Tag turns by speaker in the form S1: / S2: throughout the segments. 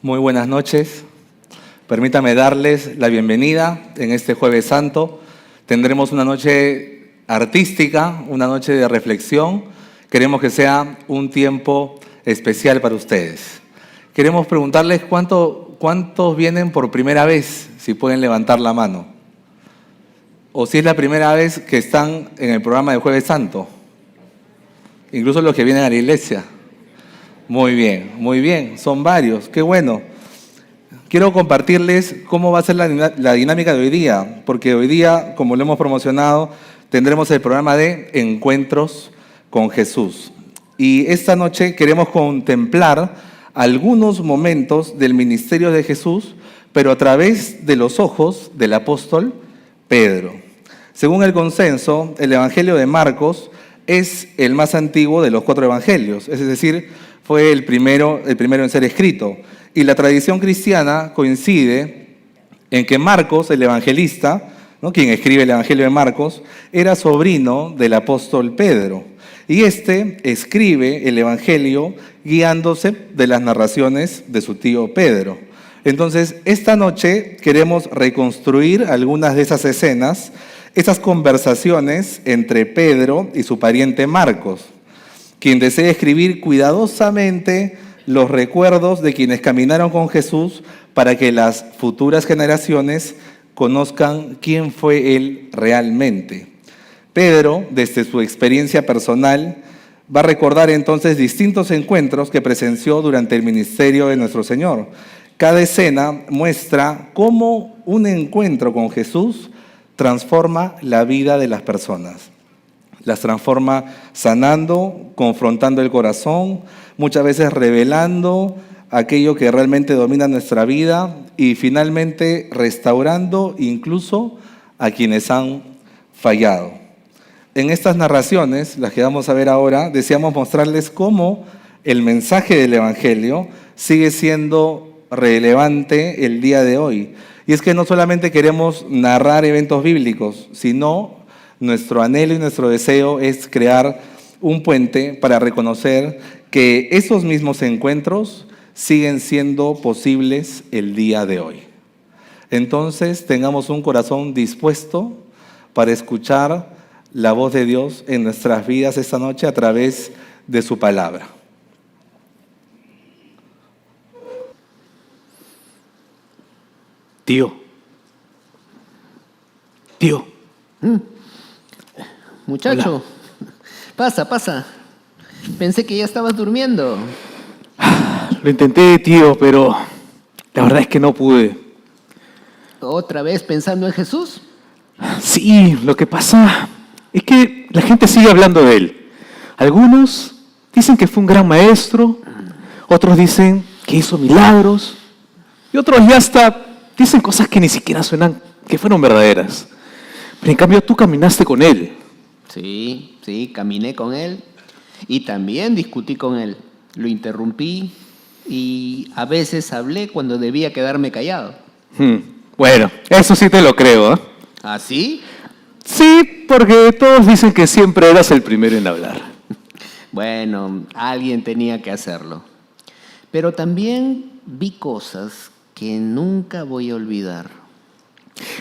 S1: Muy buenas noches. Permítame darles la bienvenida en este Jueves Santo. Tendremos una noche artística, una noche de reflexión. Queremos que sea un tiempo especial para ustedes. Queremos preguntarles cuántos vienen por primera vez, si pueden levantar la mano. O si es la primera vez que están en el programa de Jueves Santo. Incluso los que vienen a la iglesia. Muy bien, son varios, qué bueno. Quiero compartirles cómo va a ser la dinámica de hoy día, porque hoy día, como lo hemos promocionado, tendremos el programa de Encuentros con Jesús. Y esta noche queremos contemplar algunos momentos del ministerio de Jesús, pero a través de los ojos del apóstol Pedro. Según el consenso, el Evangelio de Marcos es el más antiguo de los 4 evangelios, es decir, fue el primero en ser escrito. Y la tradición cristiana coincide en que Marcos, el evangelista, ¿no?, quien escribe el Evangelio de Marcos, era sobrino del apóstol Pedro. Y este escribe el Evangelio guiándose de las narraciones de su tío Pedro. Entonces, esta noche queremos reconstruir algunas de esas escenas, esas conversaciones entre Pedro y su pariente Marcos, quien desea escribir cuidadosamente los recuerdos de quienes caminaron con Jesús para que las futuras generaciones conozcan quién fue Él realmente. Pedro, desde su experiencia personal, va a recordar entonces distintos encuentros que presenció durante el ministerio de nuestro Señor. Cada escena muestra cómo un encuentro con Jesús transforma la vida de las personas. Las transforma sanando, confrontando el corazón, muchas veces revelando aquello que realmente domina nuestra vida y finalmente restaurando incluso a quienes han fallado. En estas narraciones, las que vamos a ver ahora, deseamos mostrarles cómo el mensaje del Evangelio sigue siendo relevante el día de hoy. Y es que no solamente queremos narrar eventos bíblicos, sino nuestro anhelo y nuestro deseo es crear un puente para reconocer que esos mismos encuentros siguen siendo posibles el día de hoy. Entonces, tengamos un corazón dispuesto para escuchar la voz de Dios en nuestras vidas esta noche a través de su palabra.
S2: Tío.
S3: Muchacho, hola. Pasa. Pensé que ya estabas durmiendo.
S2: Lo intenté, tío, pero la verdad es que no pude.
S3: ¿Otra vez pensando en Jesús?
S2: Sí, lo que pasa es que la gente sigue hablando de él. Algunos dicen que fue un gran maestro, otros dicen que hizo milagros, y otros ya hasta dicen cosas que ni siquiera suenan que fueron verdaderas. Pero en cambio tú caminaste con él.
S3: Sí, caminé con él y también discutí con él. Lo interrumpí y a veces hablé cuando debía quedarme callado.
S2: Bueno, eso sí te lo creo, ¿eh?
S3: ¿Ah, sí?
S2: Sí, porque todos dicen que siempre eras el primero en hablar.
S3: Bueno, alguien tenía que hacerlo. Pero también vi cosas que nunca voy a olvidar.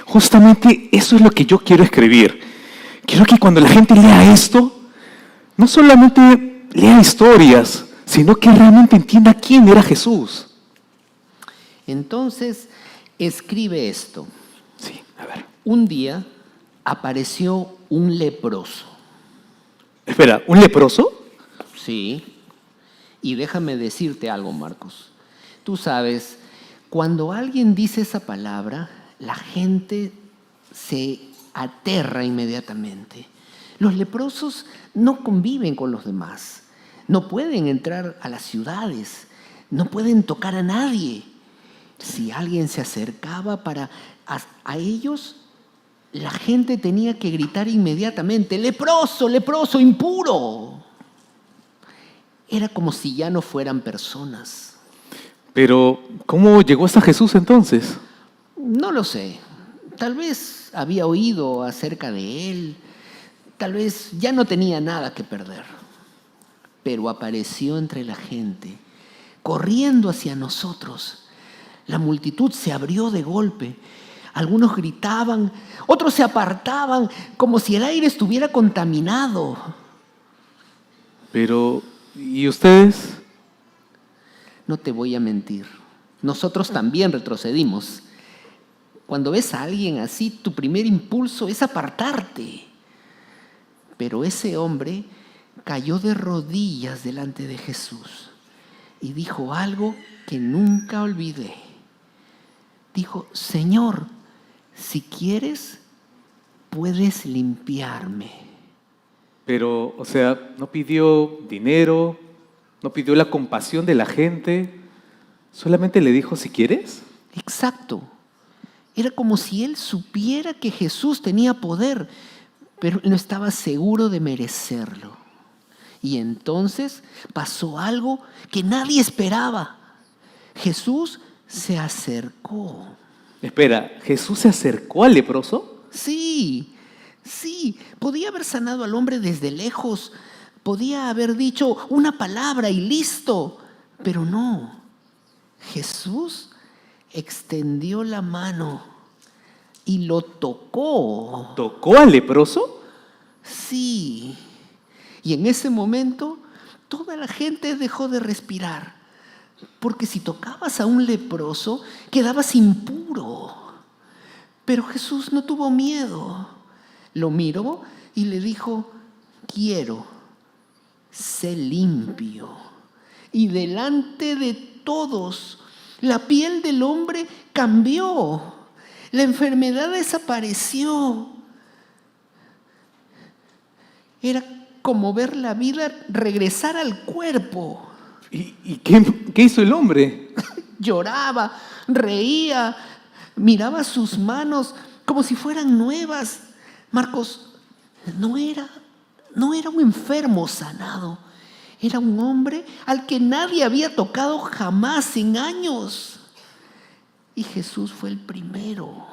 S2: Justamente eso es lo que yo quiero escribir. Quiero que cuando la gente lea esto, no solamente lea historias, sino que realmente entienda quién era Jesús.
S3: Entonces, escribe esto.
S2: Sí, a ver.
S3: Un día apareció un leproso.
S2: Espera, ¿un leproso?
S3: Sí. Y déjame decirte algo, Marcos. Tú sabes, cuando alguien dice esa palabra, la gente se aterra inmediatamente. Los leprosos no conviven con los demás, no pueden entrar a las ciudades, no pueden tocar a nadie. Si alguien se acercaba a ellos, la gente tenía que gritar inmediatamente: ¡leproso, leproso, impuro! Era como si ya no fueran personas.
S2: Pero, ¿cómo llegó hasta Jesús entonces?
S3: No lo sé. Tal vez había oído acerca de él. Tal vez ya no tenía nada que perder. Pero apareció entre la gente, corriendo hacia nosotros, La multitud se abrió de golpe. Algunos gritaban, otros se apartaban, como si el aire estuviera contaminado.
S2: Pero, ¿y ustedes?
S3: No te voy a mentir, nosotros también retrocedimos. Cuando ves a alguien así, tu primer impulso es apartarte. Pero ese hombre cayó de rodillas delante de Jesús y dijo algo que nunca olvidé. Dijo: Señor, si quieres, puedes limpiarme.
S2: Pero, o sea, no pidió dinero, no pidió la compasión de la gente, solamente le dijo, si quieres.
S3: Exacto. Era como si él supiera que Jesús tenía poder, pero no estaba seguro de merecerlo. Y entonces pasó algo que nadie esperaba. Jesús se acercó.
S2: Espera, ¿Jesús se acercó al leproso?
S3: Sí, podía haber sanado al hombre desde lejos, podía haber dicho una palabra y listo, pero no. Jesús extendió la mano y lo tocó.
S2: ¿Tocó al leproso?
S3: Sí. Y en ese momento toda la gente dejó de respirar, porque si tocabas a un leproso quedabas impuro. Pero Jesús no tuvo miedo. Lo miró y le dijo: quiero, sé limpio. Y delante de todos, la piel del hombre cambió. La enfermedad desapareció. Era como ver la vida regresar al cuerpo.
S2: ¿Y qué hizo el hombre?
S3: Lloraba, reía, miraba sus manos como si fueran nuevas. Marcos, no era un enfermo sanado. Era un hombre al que nadie había tocado jamás en años. Y Jesús fue el primero.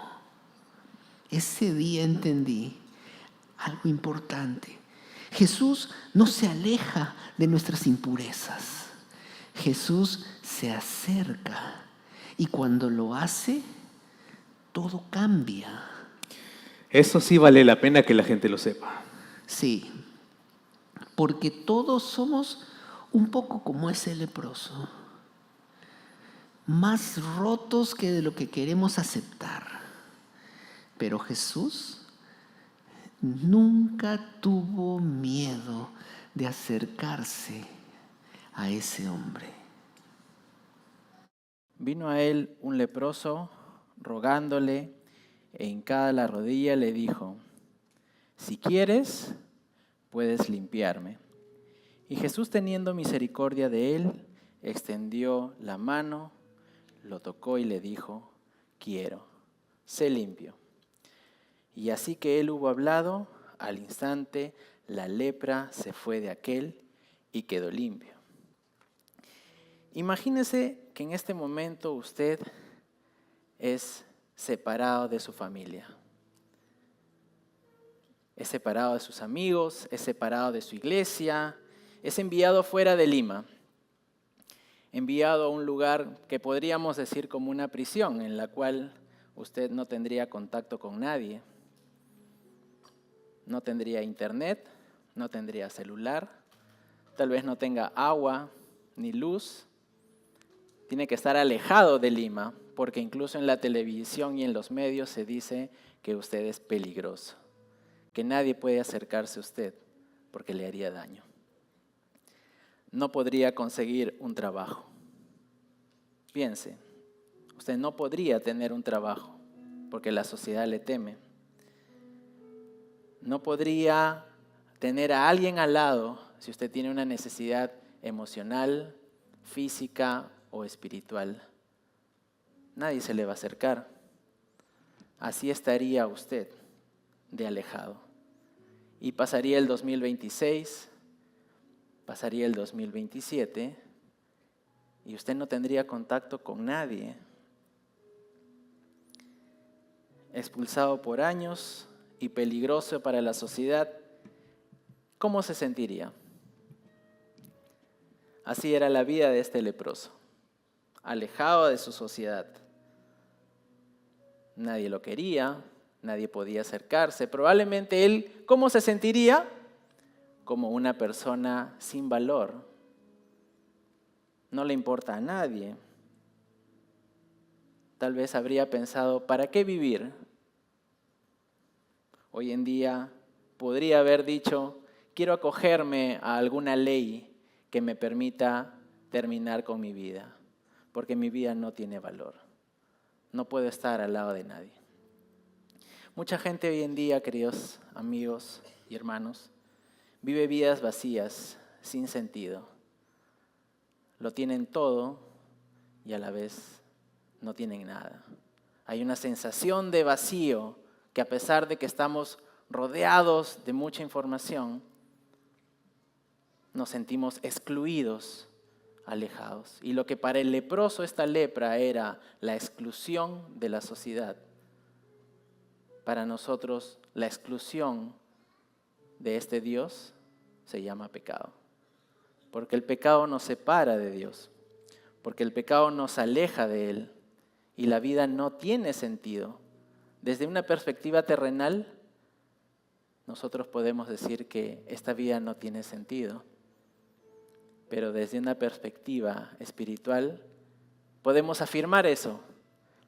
S3: Ese día entendí algo importante. Jesús no se aleja de nuestras impurezas. Jesús se acerca y cuando lo hace, todo cambia.
S2: Eso sí vale la pena que la gente lo sepa.
S3: Sí, porque todos somos un poco como ese leproso, más rotos que de lo que queremos aceptar. Pero Jesús nunca tuvo miedo de acercarse a ese hombre.
S4: Vino a él un leproso, rogándole, e hincada la rodilla le dijo: si quieres, puedes limpiarme. Y Jesús, teniendo misericordia de él, extendió la mano, lo tocó y le dijo: quiero, sé limpio. Y así que él hubo hablado, al instante la lepra se fue de aquél y quedó limpio. Imagínese que en este momento usted es separado de su familia. Es separado de sus amigos, es separado de su iglesia, es enviado fuera de Lima, enviado a un lugar que podríamos decir como una prisión, en la cual usted no tendría contacto con nadie. No tendría internet, no tendría celular, tal vez no tenga agua ni luz. Tiene que estar alejado de Lima, porque incluso en la televisión y en los medios se dice que usted es peligroso, que nadie puede acercarse a usted porque le haría daño. No podría conseguir un trabajo. Piense, usted no podría tener un trabajo porque la sociedad le teme. No podría tener a alguien al lado si usted tiene una necesidad emocional, física o espiritual. Nadie se le va a acercar. Así estaría usted de alejado. Y pasaría el 2026, pasaría el 2027 y usted no tendría contacto con nadie. Expulsado por años y peligroso para la sociedad, ¿cómo se sentiría? Así era la vida de este leproso. alejado de su sociedad. Nadie lo quería, nadie podía acercarse. Probablemente él, ¿cómo se sentiría? Como una persona sin valor. No le importa a nadie. Tal vez habría pensado, ¿para qué vivir? Hoy en día podría haber dicho, quiero acogerme a alguna ley que me permita terminar con mi vida, porque mi vida no tiene valor. No puedo estar al lado de nadie. Mucha gente hoy en día, queridos amigos y hermanos, vive vidas vacías, sin sentido. Lo tienen todo y a la vez no tienen nada. Hay una sensación de vacío que a pesar de que estamos rodeados de mucha información, nos sentimos excluidos, alejados. Y lo que para el leproso esta lepra era la exclusión de la sociedad, para nosotros la exclusión de este Dios se llama pecado. Porque el pecado nos separa de Dios, porque el pecado nos aleja de Él y la vida no tiene sentido. Desde una perspectiva terrenal, nosotros podemos decir que esta vida no tiene sentido. Pero desde una perspectiva espiritual, podemos afirmar eso.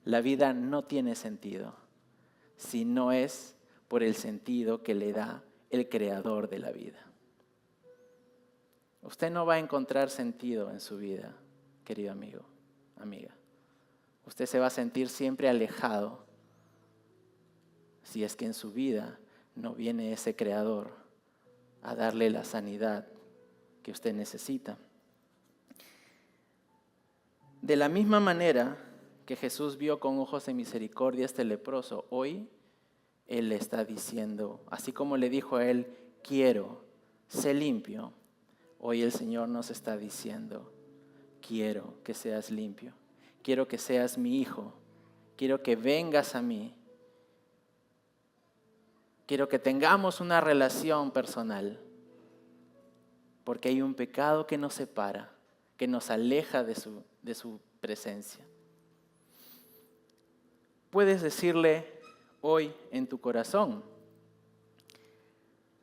S4: La vida no tiene sentido, si no es por el sentido que le da el creador de la vida. Usted no va a encontrar sentido en su vida, querido amigo, amiga. Usted se va a sentir siempre alejado si es que en su vida no viene ese creador a darle la sanidad que usted necesita. De la misma manera que Jesús vio con ojos de misericordia a este leproso, hoy Él le está diciendo, así como le dijo a él, quiero, sé limpio, hoy el Señor nos está diciendo, quiero que seas limpio, quiero que seas mi hijo, quiero que vengas a mí, quiero que tengamos una relación personal. Porque hay un pecado que nos separa, que nos aleja de su presencia. Puedes decirle hoy en tu corazón,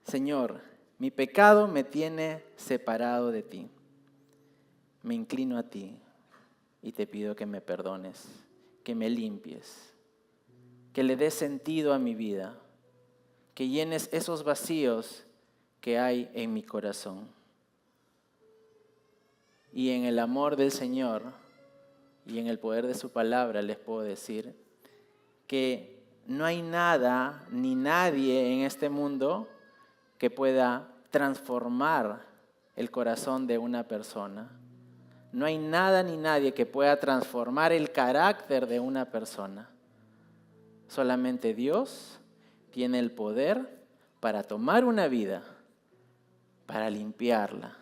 S4: Señor, mi pecado me tiene separado de ti. Me inclino a ti y te pido que me perdones, que me limpies, que le des sentido a mi vida, que llenes esos vacíos que hay en mi corazón. Y en el amor del Señor y en el poder de su palabra les puedo decir que no hay nada ni nadie en este mundo que pueda transformar el corazón de una persona. No hay nada ni nadie que pueda transformar el carácter de una persona. Solamente Dios tiene el poder para tomar una vida, para limpiarla,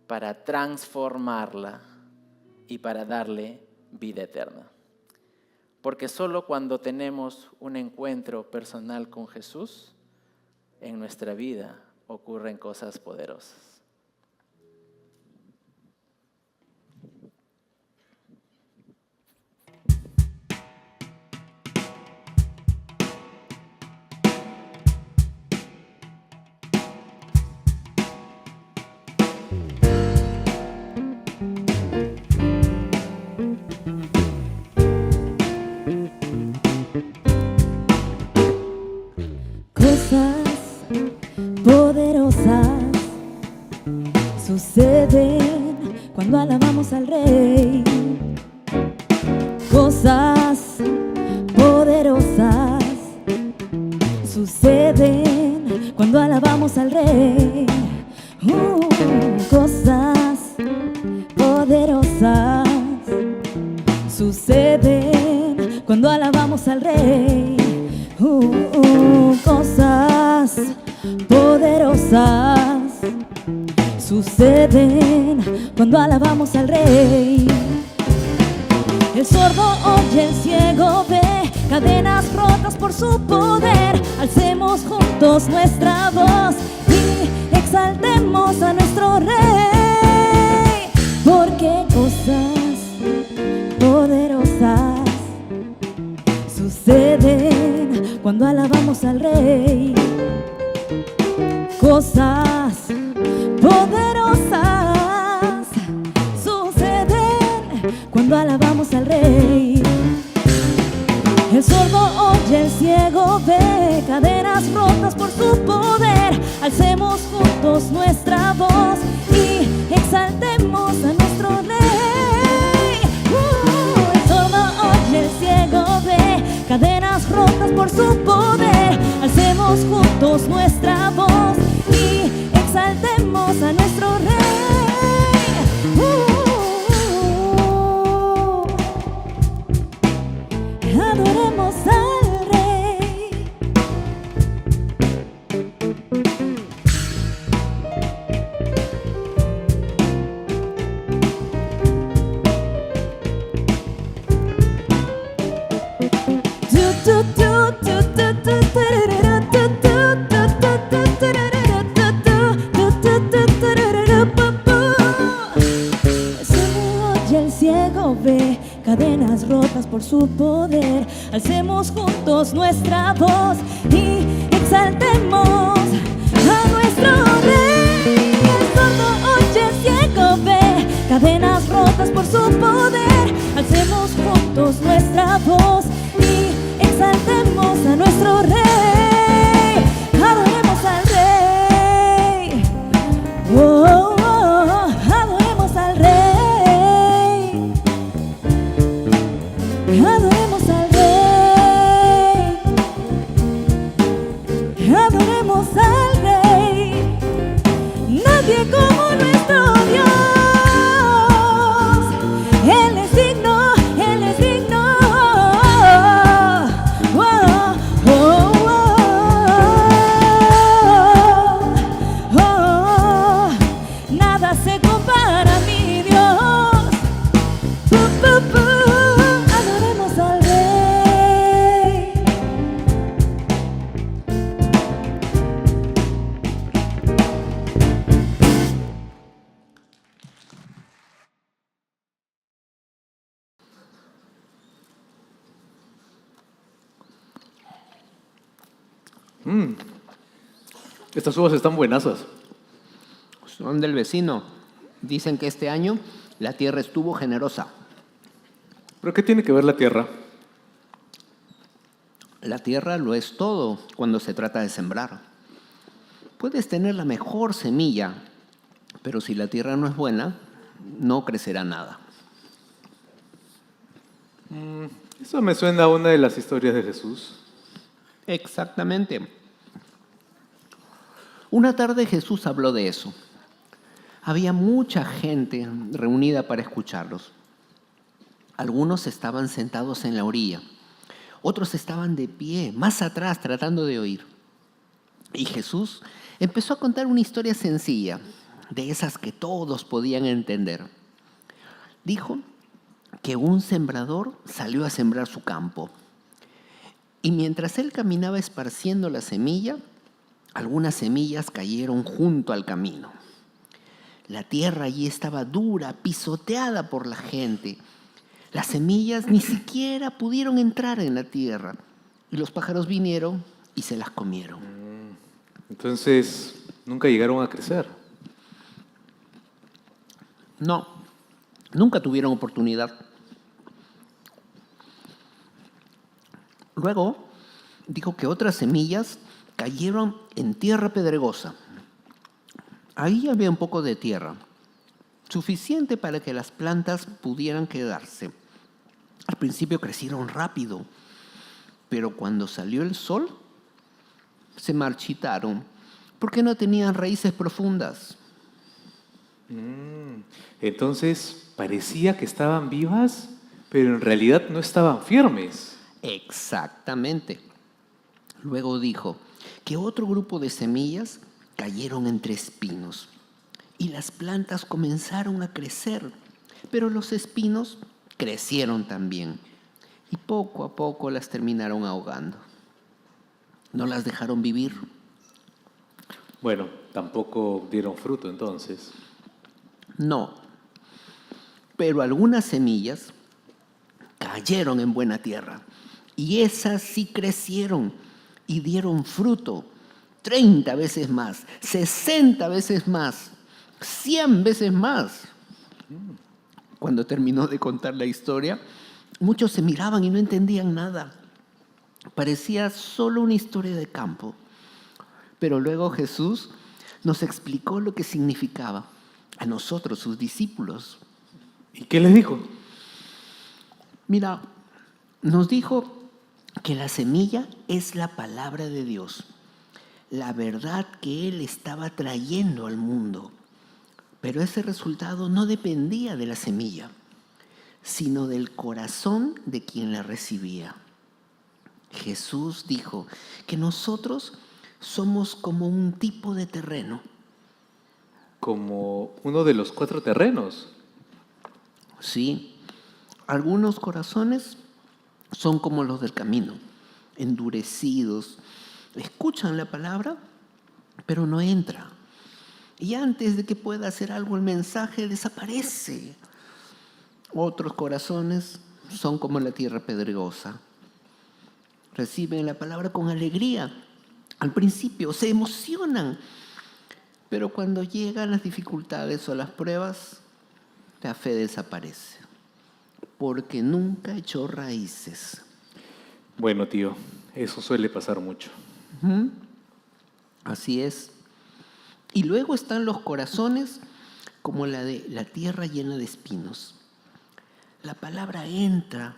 S4: para transformarla y para darle vida eterna. Porque solo cuando tenemos un encuentro personal con Jesús, en nuestra vida ocurren cosas poderosas.
S5: Cosas poderosas suceden cuando alabamos al Rey. Cosas poderosas suceden cuando alabamos al Rey. Cosas poderosas suceden cuando alabamos al Rey. Cosas poderosas suceden cuando alabamos al Rey. El sordo oye, el ciego ve, cadenas rotas por su poder. Alcemos juntos nuestra voz y exaltemos a nuestro Rey. Porque cosas cosas poderosas suceden cuando alabamos al Rey. El sordo oye, el ciego ve, cadenas rotas por su poder. Alcemos juntos nuestra voz y exaltemos a nuestro Rey. El sordo oye, el ciego ve, cadenas rotas por su poder. Alcemos juntos nuestra voz y exaltemos a nuestro Rey. Adoremos al Rey. El ciego ve, cadenas rotas por su poder. Alcemos juntos nuestra voz y exaltemos a nuestro Rey. El sordo oye, el ciego ve, cadenas rotas por su poder. Alcemos juntos nuestra voz y exaltemos a nuestro Rey. Adoremos al Rey. Oh, oh, oh, adoremos al Rey. Adoremos al Rey. Adoremos al Rey. Nadie como nuestro Dios. Él es digno, Él es digno. Oh, oh, oh, oh. Nada se compara a mi Dios. Adoremos al Rey.
S2: Estas uvas están buenazas.
S3: Son del vecino. Dicen que este año la tierra estuvo generosa.
S2: ¿Pero qué tiene que ver la tierra?
S3: La tierra lo es todo cuando se trata de sembrar. Puedes tener la mejor semilla, pero si la tierra no es buena, no crecerá nada.
S2: Eso me suena a una de las historias de Jesús.
S3: Exactamente. Una tarde Jesús habló de eso. Había mucha gente reunida para escucharlos. Algunos estaban sentados en la orilla, otros estaban de pie, más atrás, tratando de oír. Y Jesús empezó a contar una historia sencilla, de esas que todos podían entender. Dijo que un sembrador salió a sembrar su campo. Y mientras él caminaba esparciendo la semilla, algunas semillas cayeron junto al camino. La tierra allí estaba dura, pisoteada por la gente. Las semillas ni siquiera pudieron entrar en la tierra. Y los pájaros vinieron y se las comieron.
S2: Entonces, nunca llegaron a crecer.
S3: No, nunca tuvieron oportunidad. Luego, dijo que otras semillas cayeron en tierra pedregosa. Ahí había un poco de tierra, suficiente para que las plantas pudieran quedarse. Al principio crecieron rápido, pero cuando salió el sol, se marchitaron porque no tenían raíces profundas.
S2: Entonces, parecía que estaban vivas, pero en realidad no estaban firmes.
S3: Exactamente. Luego dijo que otro grupo de semillas cayeron entre espinos y las plantas comenzaron a crecer, pero los espinos crecieron también y poco a poco las terminaron ahogando. No las dejaron vivir.
S2: Bueno, tampoco dieron fruto entonces.
S3: No, pero algunas semillas cayeron en buena tierra y esas sí crecieron y dieron fruto, 30 veces más, 60 veces más, 100 veces más. Cuando terminó de contar la historia, muchos se miraban y no entendían nada. Parecía solo una historia de campo. Pero luego Jesús nos explicó lo que significaba a nosotros, sus discípulos.
S2: ¿Y qué les dijo?
S3: Mira, nos dijo que la semilla es la palabra de Dios, la verdad que Él estaba trayendo al mundo. Pero ese resultado no dependía de la semilla, sino del corazón de quien la recibía. Jesús dijo que nosotros somos como un tipo de terreno.
S2: Como uno de los 4 terrenos.
S3: Sí, algunos corazones son como los del camino, endurecidos, escuchan la palabra, pero no entra. Y antes de que pueda hacer algo, el mensaje desaparece. Otros corazones son como la tierra pedregosa. Reciben la palabra con alegría. Al principio se emocionan, pero cuando llegan las dificultades o las pruebas, la fe desaparece, porque nunca echó raíces.
S2: Bueno, tío, eso suele pasar mucho.
S3: Así es. Y luego están los corazones como la de la tierra llena de espinos. La palabra entra,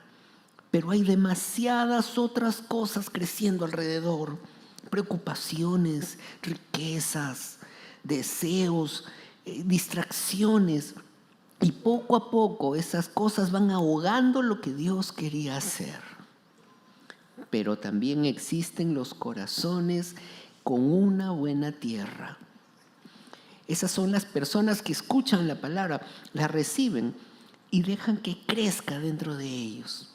S3: pero hay demasiadas otras cosas creciendo alrededor. Preocupaciones, riquezas, deseos, distracciones. Y poco a poco esas cosas van ahogando lo que Dios quería hacer. Pero también existen los corazones con una buena tierra. Esas son las personas que escuchan la palabra, la reciben y dejan que crezca dentro de ellos.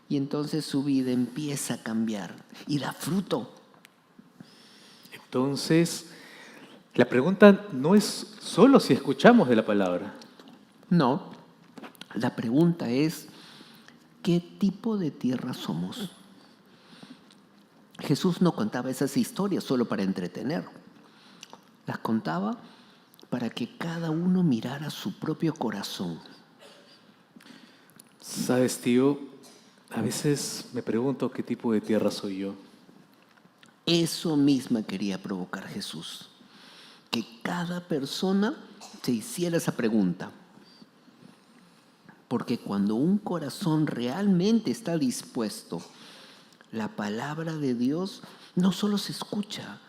S3: Y entonces su vida empieza a cambiar y da fruto.
S2: Entonces, la pregunta no es solo si escuchamos de la palabra.
S3: No, la pregunta es, ¿qué tipo de tierra somos? Jesús no contaba esas historias solo para entretener. Las contaba para que cada uno mirara su propio corazón.
S2: Sabes, tío, a veces me pregunto qué tipo de tierra soy yo.
S3: Eso mismo quería provocar Jesús. Que cada persona se hiciera esa pregunta. Porque cuando un corazón realmente está dispuesto, la palabra de Dios no solo se escucha,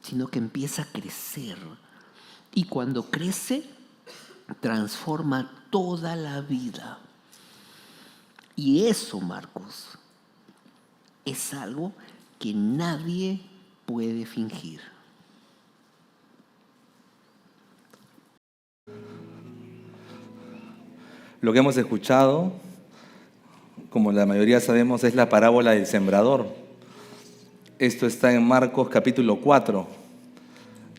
S3: sino que empieza a crecer. Y cuando crece, transforma toda la vida. Y eso, Marcos, es algo que nadie puede fingir.
S1: Lo que hemos escuchado, como la mayoría sabemos, es la parábola del sembrador. Esto está en Marcos capítulo 4.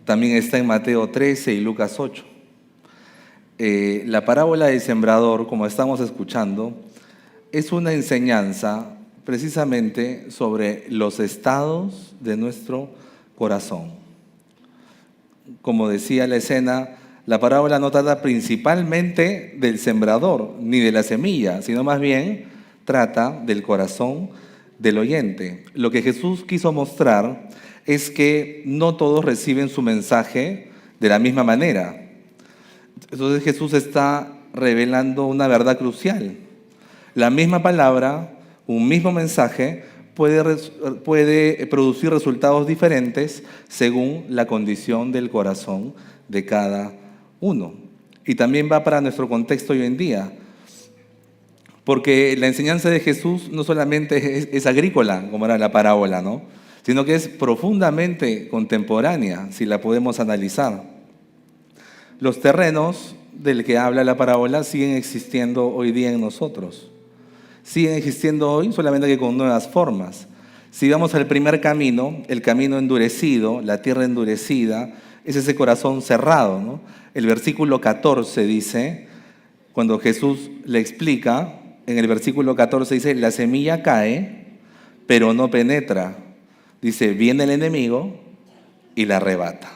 S1: También está en Mateo 13 y Lucas 8. La parábola del sembrador, como estamos escuchando, es una enseñanza precisamente sobre los estados de nuestro corazón. Como decía la escena, la parábola no trata principalmente del sembrador ni de la semilla, sino más bien trata del corazón del oyente. Lo que Jesús quiso mostrar es que no todos reciben su mensaje de la misma manera. Entonces Jesús está revelando una verdad crucial. La misma palabra, un mismo mensaje, puede producir resultados diferentes según la condición del corazón de cada uno. Y también va para nuestro contexto hoy en día. Porque la enseñanza de Jesús no solamente es agrícola, como era la parábola, ¿no? Sino que es profundamente contemporánea, si la podemos analizar. Los terrenos del que habla la parábola siguen existiendo hoy día en nosotros. Siguen existiendo hoy, solamente que con nuevas formas. Si vamos al primer camino, el camino endurecido, la tierra endurecida, es ese corazón cerrado, ¿no? El versículo 14 dice, cuando Jesús le explica, en el versículo 14 dice, la semilla cae, pero no penetra. Dice, viene el enemigo y la arrebata.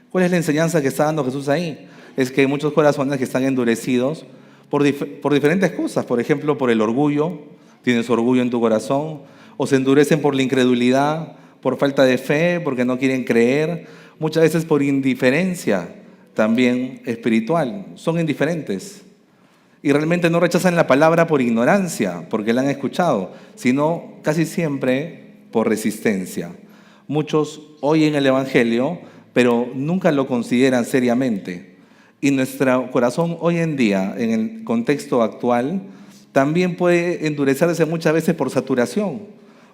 S1: ¿Cuál es la enseñanza que está dando Jesús ahí? Es que hay muchos corazones que están endurecidos por diferentes cosas. Por ejemplo, por el orgullo. Tienes orgullo en tu corazón. O se endurecen por la incredulidad, por falta de fe, porque no quieren creer. Muchas veces por indiferencia también espiritual. Son indiferentes. Y realmente no rechazan la palabra por ignorancia, porque la han escuchado, sino casi siempre por resistencia. Muchos oyen el Evangelio, pero nunca lo consideran seriamente. Y nuestro corazón hoy en día, en el contexto actual, también puede endurecerse muchas veces por saturación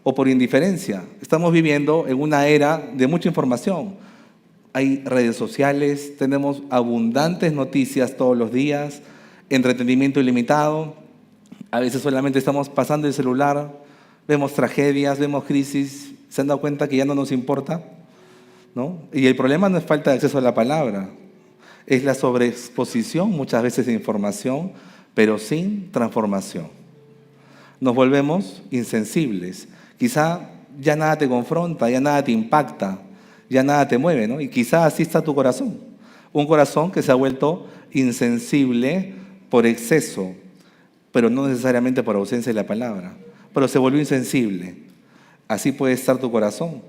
S1: o por indiferencia. Estamos viviendo en una era de mucha información. Hay redes sociales, tenemos abundantes noticias todos los días, entretenimiento ilimitado. A veces solamente estamos pasando el celular, vemos tragedias, vemos crisis. ¿Se han dado cuenta que ya no nos importa? ¿No? Y el problema no es falta de acceso a la palabra, es la sobreexposición muchas veces de información, pero sin transformación. Nos volvemos insensibles. Quizá ya nada te confronta, ya nada te impacta, ya nada te mueve, ¿no? Y quizá así está tu corazón. Un corazón que se ha vuelto insensible por exceso, pero no necesariamente por ausencia de la palabra, pero se volvió insensible. Así puede estar tu corazón.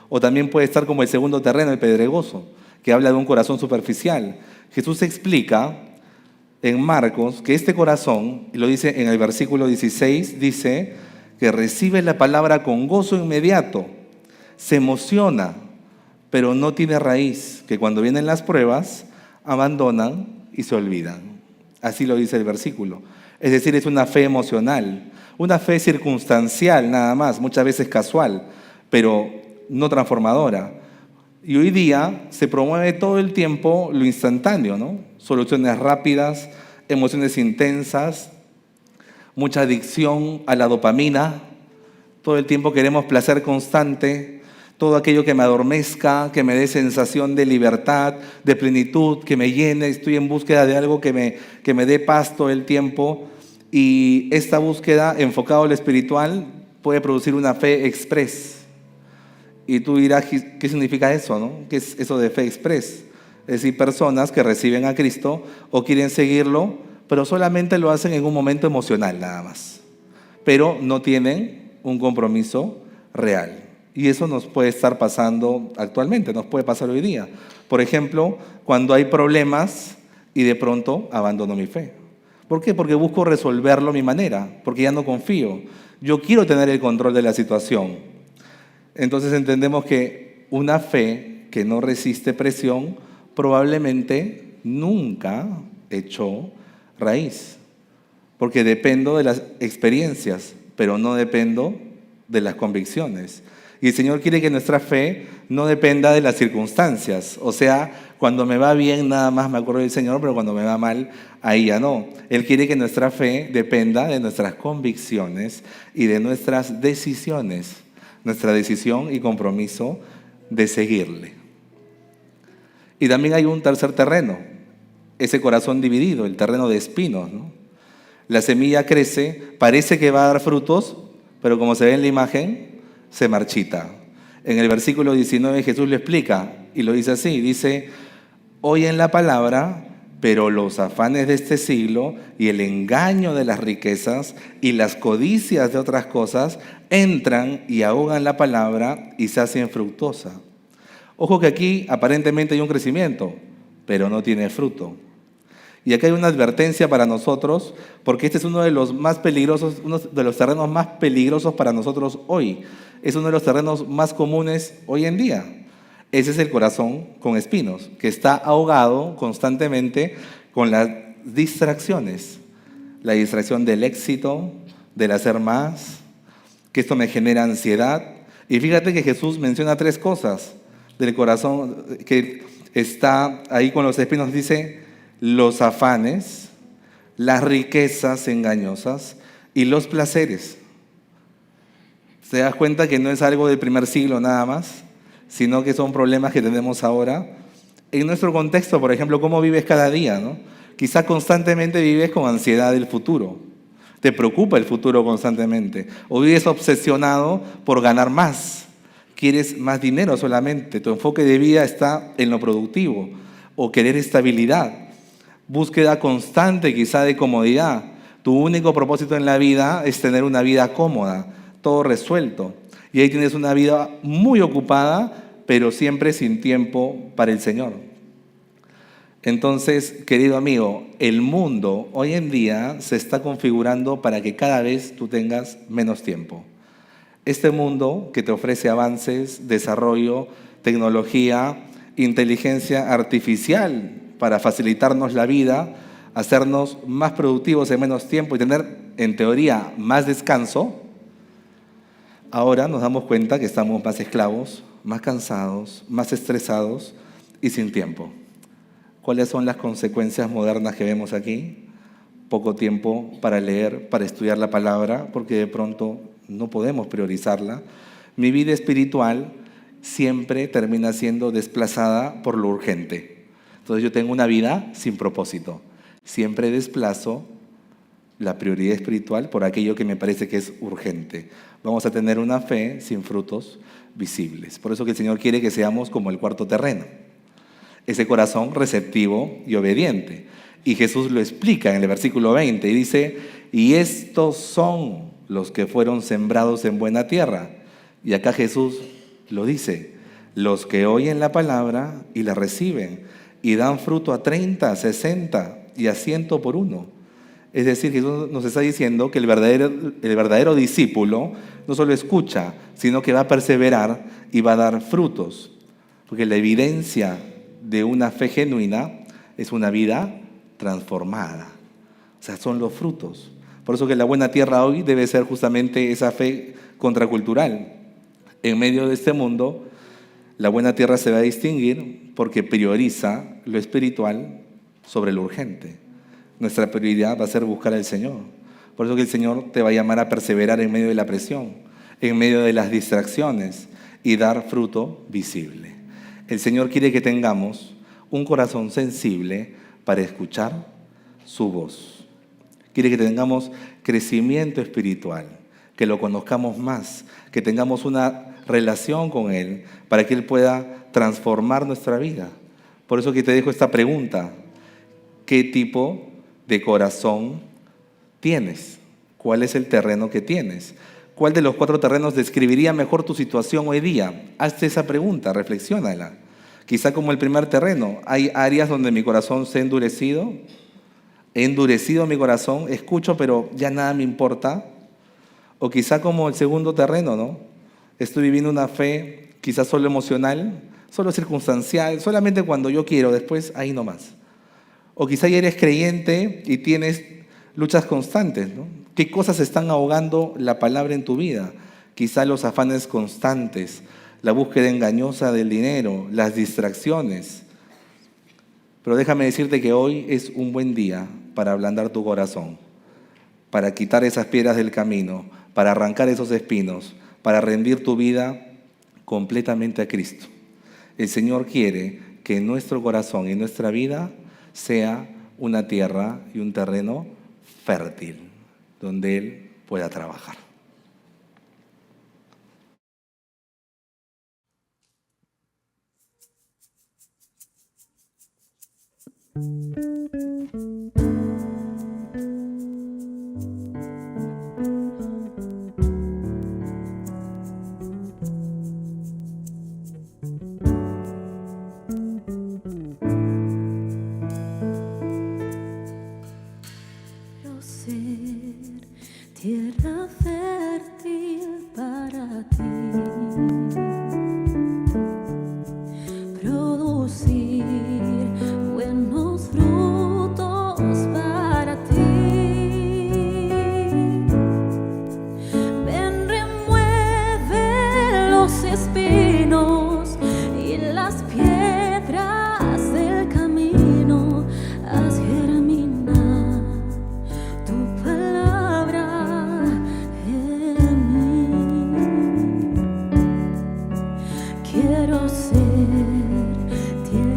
S1: O también puede estar como el segundo terreno, el pedregoso, que habla de un corazón superficial. Jesús explica en Marcos que este corazón, y lo dice en el versículo 16, dice que recibe la palabra con gozo inmediato, se emociona, pero no tiene raíz, que cuando vienen las pruebas, abandonan y se olvidan. Así lo dice el versículo. Es decir, es una fe emocional, una fe circunstancial nada más, muchas veces casual, pero no transformadora. Y hoy día se promueve todo el tiempo lo instantáneo, ¿no? Soluciones rápidas, emociones intensas, mucha adicción a la dopamina. Todo el tiempo queremos placer constante, todo aquello que me adormezca, que me dé sensación de libertad, de plenitud, que me llene. Estoy en búsqueda de algo que me dé paz todo el tiempo. Y esta búsqueda enfocada a lo espiritual puede producir una fe express. Y tú dirás, ¿qué significa eso, no? ¿Qué es eso de fe express? Es decir, personas que reciben a Cristo o quieren seguirlo, pero solamente lo hacen en un momento emocional nada más. Pero no tienen un compromiso real. Y eso nos puede estar pasando actualmente, nos puede pasar hoy día. Por ejemplo, cuando hay problemas y de pronto abandono mi fe. ¿Por qué? Porque busco resolverlo a mi manera, porque ya no confío. Yo quiero tener el control de la situación. Entonces entendemos que una fe que no resiste presión probablemente nunca echó raíz, porque dependo de las experiencias, pero no dependo de las convicciones. Y el Señor quiere que nuestra fe no dependa de las circunstancias. O sea, cuando me va bien nada más me acuerdo del Señor, pero cuando me va mal, ahí ya no. Él quiere que nuestra fe dependa de nuestras convicciones y de nuestras decisiones. Nuestra decisión y compromiso de seguirle. Y también hay un tercer terreno, ese corazón dividido, el terreno de espinos, ¿no? La semilla crece, parece que va a dar frutos, pero como se ve en la imagen, se marchita. En el versículo 19 Jesús lo explica y lo dice así, dice, oyen la palabra, pero los afanes de este siglo y el engaño de las riquezas y las codicias de otras cosas entran y ahogan la palabra y se hacen fructuosa. Ojo que aquí aparentemente hay un crecimiento, pero no tiene fruto. Y aquí hay una advertencia para nosotros, porque este es uno de los más peligrosos, uno de los terrenos más peligrosos para nosotros hoy. Es uno de los terrenos más comunes hoy en día. Ese es el corazón con espinos, que está ahogado constantemente con las distracciones. La distracción del éxito, del hacer más, que esto me genera ansiedad. Y fíjate que Jesús menciona 3 cosas del corazón que está ahí con los espinos. Dice, los afanes, las riquezas engañosas y los placeres. ¿Te das cuenta que no es algo del primer siglo nada más? Sino que son problemas que tenemos ahora. En nuestro contexto, por ejemplo, ¿cómo vives cada día, no? Quizás constantemente vives con ansiedad del futuro. Te preocupa el futuro constantemente. O vives obsesionado por ganar más. quieres más dinero solamente, tu enfoque de vida está en lo productivo, o querer estabilidad, búsqueda constante quizá de comodidad. Tu único propósito en la vida es tener una vida cómoda, todo resuelto. Y ahí tienes una vida muy ocupada, pero siempre sin tiempo para el Señor. Entonces, querido amigo, el mundo hoy en día se está configurando para que cada vez tú tengas menos tiempo. Este mundo que te ofrece avances, desarrollo, tecnología, inteligencia artificial para facilitarnos la vida, hacernos más productivos en menos tiempo y tener, en teoría, más descanso, ahora nos damos cuenta que estamos más esclavos, más cansados, más estresados y sin tiempo. ¿Cuáles son las consecuencias modernas que vemos aquí? Poco tiempo para leer, para estudiar la palabra, porque de pronto no podemos priorizarla. Mi vida espiritual siempre termina siendo desplazada por lo urgente. Entonces yo tengo una vida sin propósito. Siempre desplazo la prioridad espiritual por aquello que me parece que es urgente. Vamos a tener una fe sin frutos visibles. Por eso que el Señor quiere que seamos como el cuarto terreno. Ese corazón receptivo y obediente. Y Jesús lo explica en el versículo 20 y dice, y estos son los que fueron sembrados en buena tierra. Y acá Jesús lo dice, los que oyen la palabra y la reciben y dan fruto a 30, 60 y a 100 por uno. Es decir, Jesús nos está diciendo que el verdadero discípulo no solo escucha, sino que va a perseverar y va a dar frutos. Porque la evidencia de una fe genuina es una vida transformada. O sea, son los frutos. Por eso que la buena tierra hoy debe ser justamente esa fe contracultural. En medio de este mundo, la buena tierra se va a distinguir porque prioriza lo espiritual sobre lo urgente. Nuestra prioridad va a ser buscar al Señor. Por eso que el Señor te va a llamar a perseverar en medio de la presión, en medio de las distracciones y dar fruto visible. El Señor quiere que tengamos un corazón sensible para escuchar su voz. Quiere que tengamos crecimiento espiritual, que lo conozcamos más, que tengamos una relación con Él para que Él pueda transformar nuestra vida. Por eso que te dejo esta pregunta: ¿qué tipo de corazón tienes? ¿Cuál es el terreno que tienes? ¿Cuál de los 4 terrenos describiría mejor tu situación hoy día? Hazte esa pregunta, reflexiónala. Quizá como el primer terreno, hay áreas donde mi corazón se ha endurecido. He endurecido mi corazón, escucho pero ya nada me importa. O quizá como el segundo terreno, ¿no? Estoy viviendo una fe quizás solo emocional, solo circunstancial, solamente cuando yo quiero, después ahí nomás. O quizá ya eres creyente y tienes luchas constantes, ¿no? ¿Qué cosas están ahogando la palabra en tu vida? Quizá los afanes constantes, la búsqueda engañosa del dinero, las distracciones. Pero déjame decirte que hoy es un buen día para ablandar tu corazón, para quitar esas piedras del camino, para arrancar esos espinos, para rendir tu vida completamente a Cristo. El Señor quiere que nuestro corazón y nuestra vida sea una tierra y un terreno fértil, donde Él pueda trabajar.
S5: Quiero ser tierra fértil para ti, producir buenos frutos para ti. Ven, remueve los espinos y las piedras del camino, haz germinar tu palabra en mí. Quiero ser tierra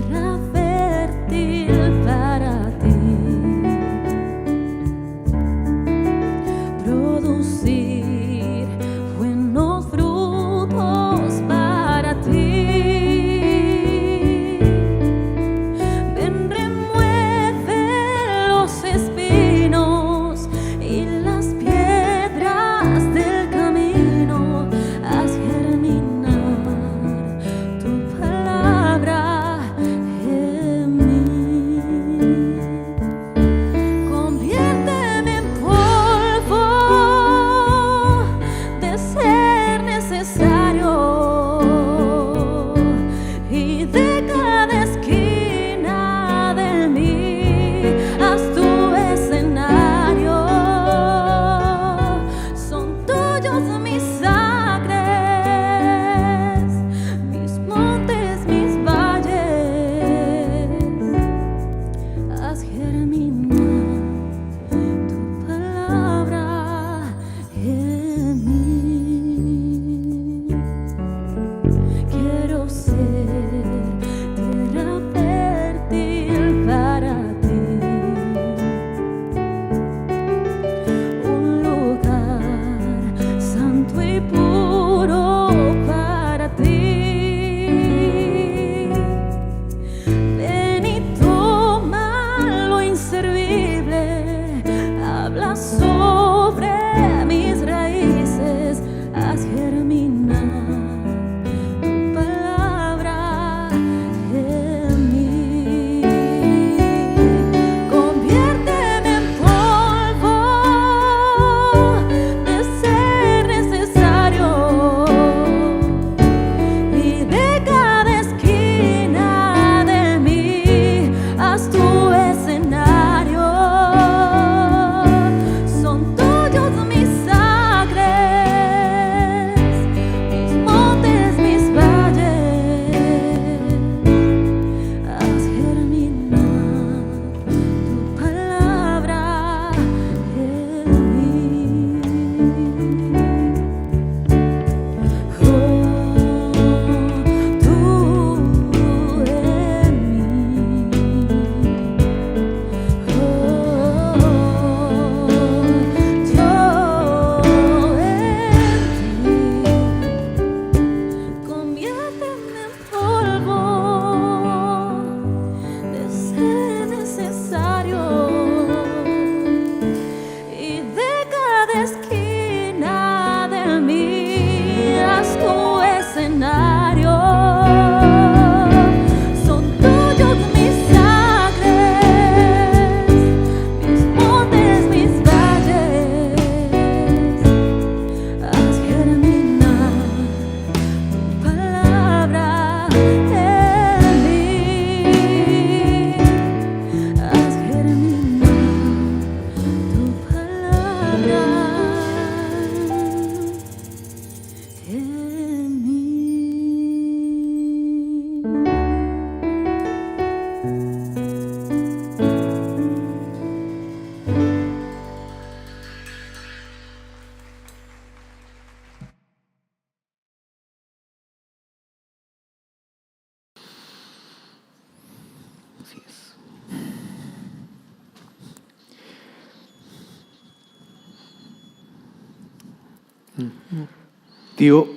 S2: Tío,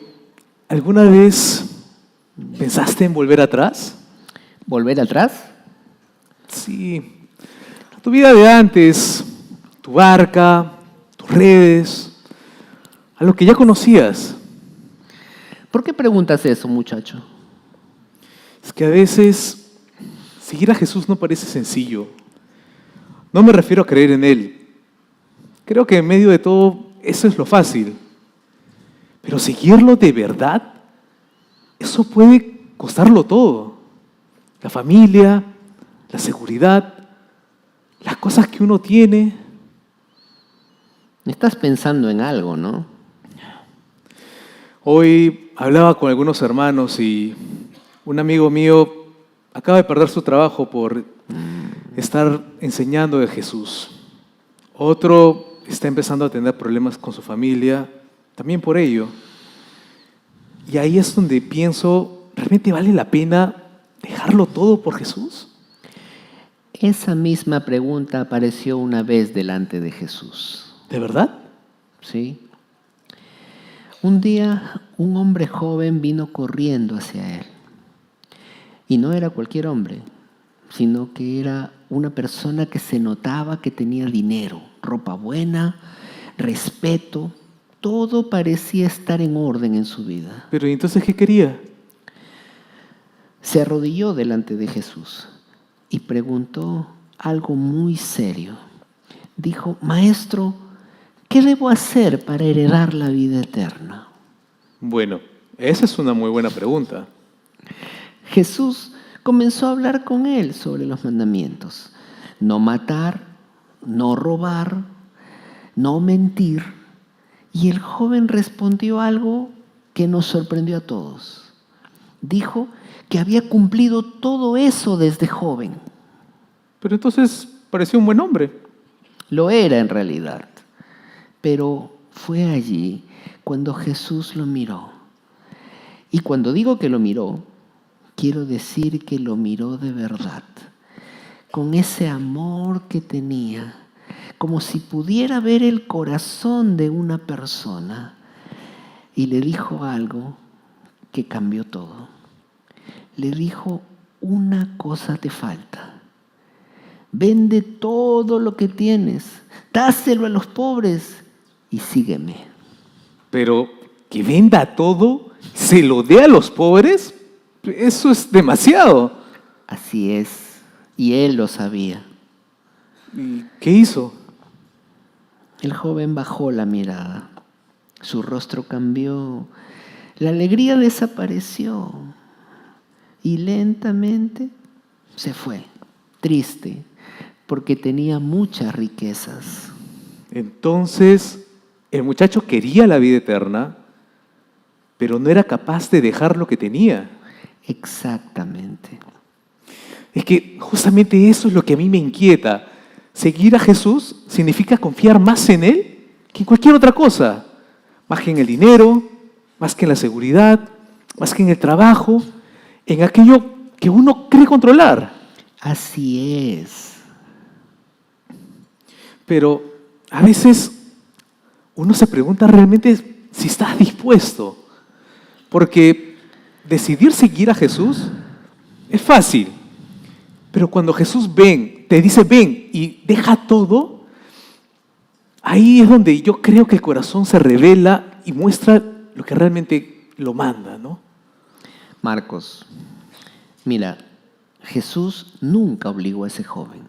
S2: ¿alguna vez pensaste en volver atrás?
S3: ¿Volver atrás?
S2: Sí, tu vida de antes, tu barca, tus redes, a lo que ya conocías.
S3: ¿Por qué preguntas eso, muchacho?
S2: Es que a veces seguir a Jesús no parece sencillo. No me refiero a creer en Él. Creo que en medio de todo eso es lo fácil. Pero seguirlo de verdad, eso puede costarlo todo. La familia, la seguridad, las cosas que uno tiene.
S3: Estás pensando en algo, ¿no?
S2: Hoy hablaba con algunos hermanos y un amigo mío acaba de perder su trabajo por estar enseñando de Jesús. Otro está empezando a tener problemas con su familia, también por ello. Y ahí es donde pienso, ¿realmente vale la pena dejarlo todo por Jesús?
S3: Esa misma pregunta apareció una vez delante de Jesús.
S2: ¿De verdad?
S3: ¿Sí? Un día un hombre joven vino corriendo hacia él. Y no era cualquier hombre, sino que era una persona que se notaba que tenía dinero, ropa buena, respeto. Todo parecía estar en orden en su vida.
S2: Pero ¿y entonces qué quería?
S3: Se arrodilló delante de Jesús y preguntó algo muy serio. Dijo, Maestro, ¿qué debo hacer para heredar la vida eterna?
S2: Bueno, esa es una muy buena pregunta.
S3: Jesús comenzó a hablar con él sobre los mandamientos. No matar, no robar, no mentir. Y el joven respondió algo que nos sorprendió a todos. Dijo que había cumplido todo eso desde joven.
S2: Pero entonces pareció un buen hombre.
S3: Lo era en realidad. Pero fue allí cuando Jesús lo miró. Y cuando digo que lo miró, quiero decir que lo miró de verdad, con ese amor que tenía, como si pudiera ver el corazón de una persona, y le dijo algo que cambió todo. Le dijo, una cosa te falta. Vende todo lo que tienes, dáselo a los pobres y sígueme.
S2: Pero que venda todo, se lo dé a los pobres, eso es demasiado.
S3: Así es, y él lo sabía.
S2: ¿Y qué hizo?
S3: El joven bajó la mirada. Su rostro cambió. La alegría desapareció. Y lentamente se fue, triste, porque tenía muchas riquezas.
S2: Entonces, el muchacho quería la vida eterna, pero no era capaz de dejar lo que tenía.
S3: Exactamente.
S2: Es que justamente eso es lo que a mí me inquieta. Seguir a Jesús significa confiar más en Él que en cualquier otra cosa. Más que en el dinero, más que en la seguridad, más que en el trabajo, en aquello que uno cree controlar.
S3: Así es.
S2: Pero a veces uno se pregunta realmente si está dispuesto. Porque decidir seguir a Jesús es fácil. Pero cuando Jesús te dice ven y deja todo, ahí es donde yo creo que el corazón se revela y muestra lo que realmente lo manda, ¿no?
S3: Marcos, mira, Jesús nunca obligó a ese joven,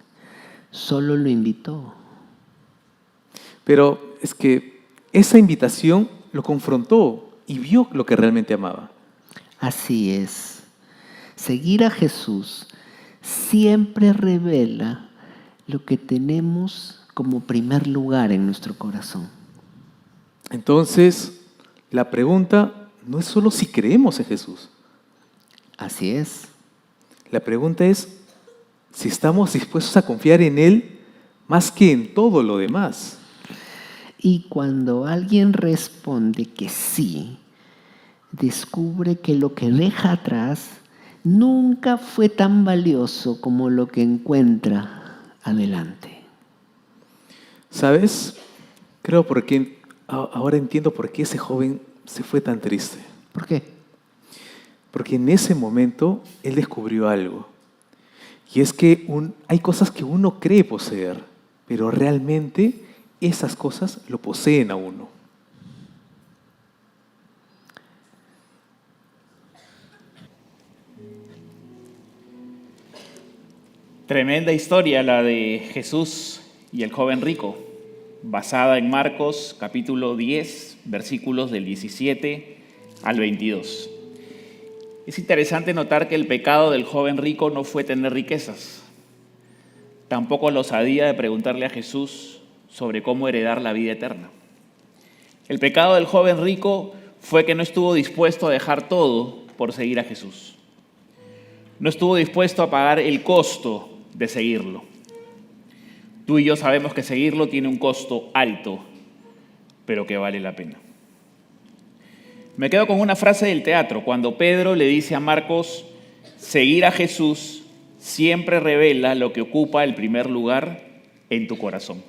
S3: solo lo invitó.
S2: Pero es que esa invitación lo confrontó y vio lo que realmente amaba.
S3: Así es. Seguir a Jesús siempre revela lo que tenemos como primer lugar en nuestro corazón.
S2: Entonces, la pregunta no es solo si creemos en Jesús.
S3: Así es.
S2: La pregunta es si estamos dispuestos a confiar en Él más que en todo lo demás.
S3: Y cuando alguien responde que sí, descubre que lo que deja atrás nunca fue tan valioso como lo que encuentra adelante.
S2: ¿Sabes? Creo porque ahora entiendo por qué ese joven se fue tan triste.
S3: ¿Por qué?
S2: Porque en ese momento él descubrió algo. Y es que hay cosas que uno cree poseer, pero realmente esas cosas lo poseen a uno.
S6: Tremenda historia la de Jesús y el joven rico, basada en Marcos capítulo 10, versículos del 17 al 22. Es interesante notar que el pecado del joven rico no fue tener riquezas, tampoco la osadía de preguntarle a Jesús sobre cómo heredar la vida eterna. El pecado del joven rico fue que no estuvo dispuesto a dejar todo por seguir a Jesús. No estuvo dispuesto a pagar el costo de seguirlo. Tú y yo sabemos que seguirlo tiene un costo alto, pero que vale la pena. Me quedo con una frase del teatro, cuando Pedro le dice a Marcos, seguir a Jesús siempre revela lo que ocupa el primer lugar en tu corazón.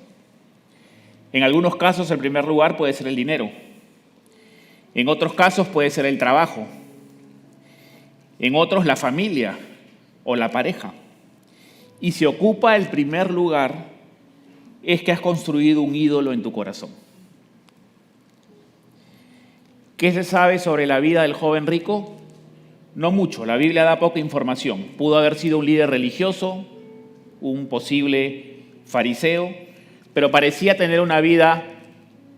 S6: En algunos casos el primer lugar puede ser el dinero, en otros casos puede ser el trabajo, en otros la familia o la pareja. Y si ocupa el primer lugar, es que has construido un ídolo en tu corazón. ¿Qué se sabe sobre la vida del joven rico? No mucho, la Biblia da poca información. Pudo haber sido un líder religioso, un posible fariseo, pero parecía tener una vida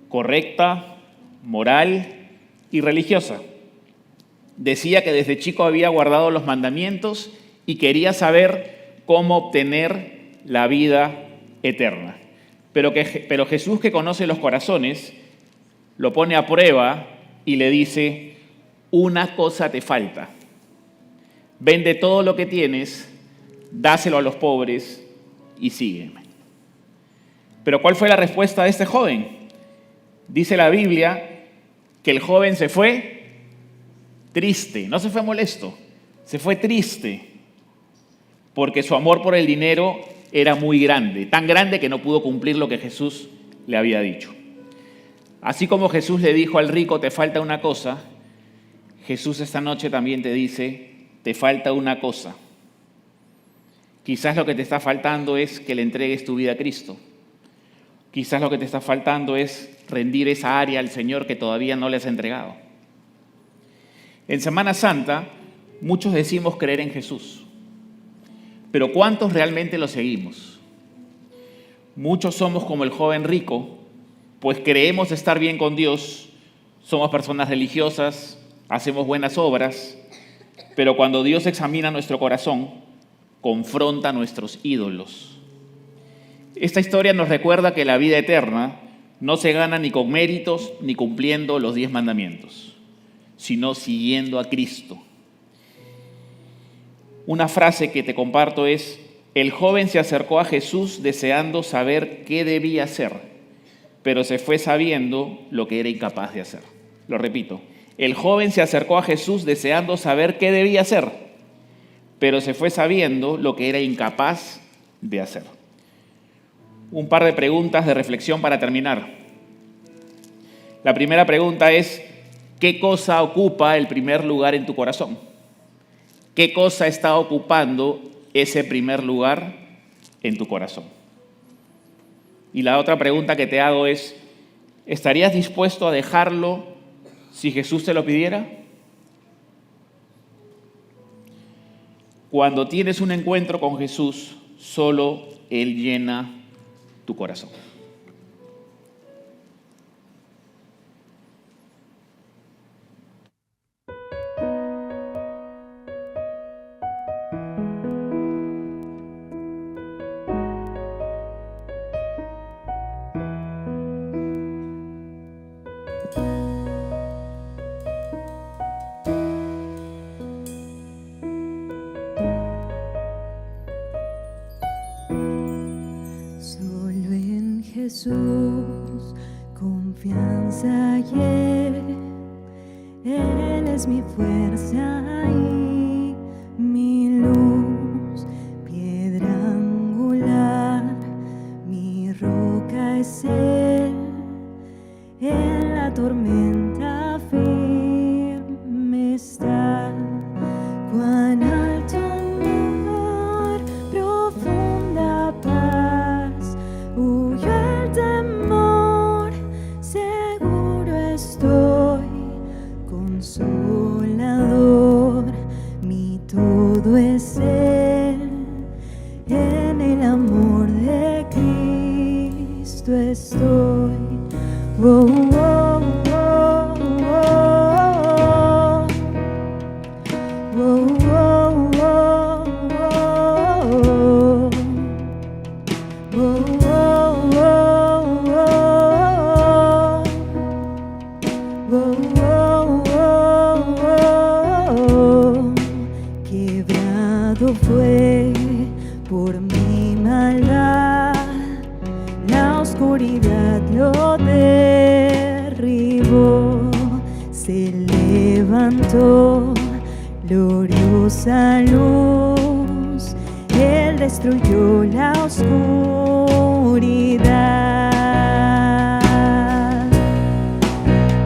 S6: correcta, moral y religiosa. Decía que desde chico había guardado los mandamientos y quería saber cómo obtener la vida eterna. Pero Jesús, que conoce los corazones, lo pone a prueba y le dice, una cosa te falta. Vende todo lo que tienes, dáselo a los pobres y sígueme. Pero ¿cuál fue la respuesta de este joven? Dice la Biblia que el joven se fue triste, no se fue molesto, se fue triste, porque su amor por el dinero era muy grande, tan grande que no pudo cumplir lo que Jesús le había dicho. Así como Jesús le dijo al rico, te falta una cosa, Jesús esta noche también te dice, te falta una cosa. Quizás lo que te está faltando es que le entregues tu vida a Cristo. Quizás lo que te está faltando es rendir esa área al Señor que todavía no le has entregado. En Semana Santa, muchos decimos creer en Jesús, pero ¿cuántos realmente lo seguimos? Muchos somos como el joven rico, pues creemos estar bien con Dios, somos personas religiosas, hacemos buenas obras, pero cuando Dios examina nuestro corazón, confronta nuestros ídolos. Esta historia nos recuerda que la vida eterna no se gana ni con méritos ni cumpliendo los 10 mandamientos, sino siguiendo a Cristo. Una frase que te comparto es, el joven se acercó a Jesús deseando saber qué debía hacer, pero se fue sabiendo lo que era incapaz de hacer. Lo repito, el joven se acercó a Jesús deseando saber qué debía hacer, pero se fue sabiendo lo que era incapaz de hacer. Un par de preguntas de reflexión para terminar. La primera pregunta es, ¿qué cosa ocupa el primer lugar en tu corazón? ¿Qué cosa está ocupando ese primer lugar en tu corazón? Y la otra pregunta que te hago es, ¿estarías dispuesto a dejarlo si Jesús te lo pidiera? Cuando tienes un encuentro con Jesús, solo Él llena tu corazón.
S5: Solo en Jesús, confianza y Él es mi fuerza y mi luz, piedra angular, mi roca es Él. estoy. Oh, oh, oh, oh. Oh, oh, oh, oh. Oh, oh, oh, oh. Oh, oh, oh, oh. Quebrado fue por mi maldad, la oscuridad lo derribó, se levantó gloriosa luz, Él destruyó la oscuridad.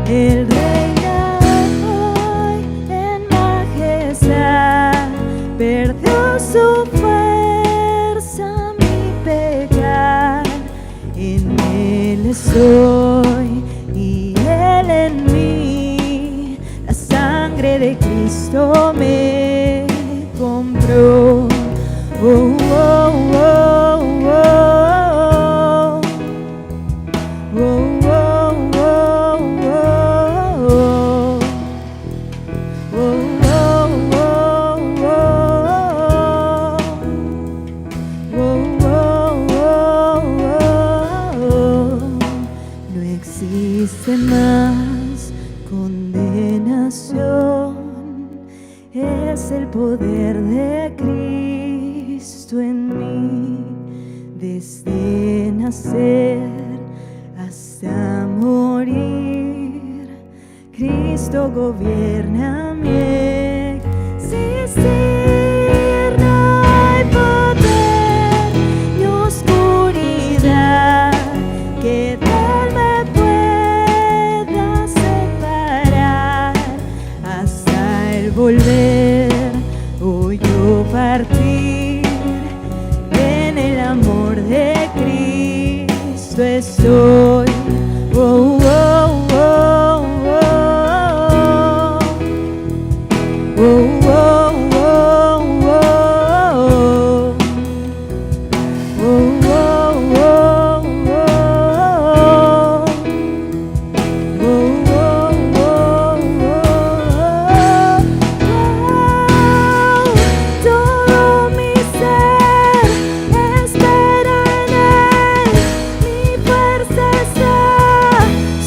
S5: El reina hoy en majestad, perdió su fuerza mi pecar. En Él estoy y Él en mí, la sangre de Cristo me compró. Oh, oh, oh, oh, oh. Oh, oh, oh, oh. Oh, oh, oh, oh. Oh, oh, oh, oh. No existe más condenación, es el poder de Cristo en mí, desde nacer hasta morir. Cristo gobierna mi existir. No hay poder ni oscuridad que de Él me pueda separar, hasta el volver o yo partir. En el amor de Cristo estoy. Oh, oh, oh, oh. Oh, oh, oh, oh. Oh, oh, oh, oh. Oh, oh, oh, oh. Todo mi ser espera en Él, mi fuerza está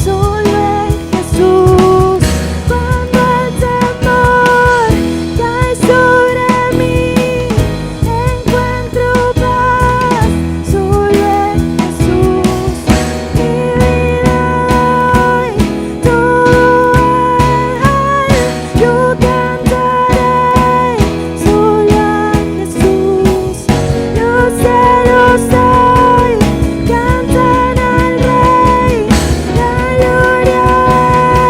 S5: solo en Jesús. Cuando el temor cae sobre mí, encuentro paz solo en Jesús. Mi vida doy todo a Él, yo cantaré solo a Jesús. Los celos hoy cantan al Rey, la gloria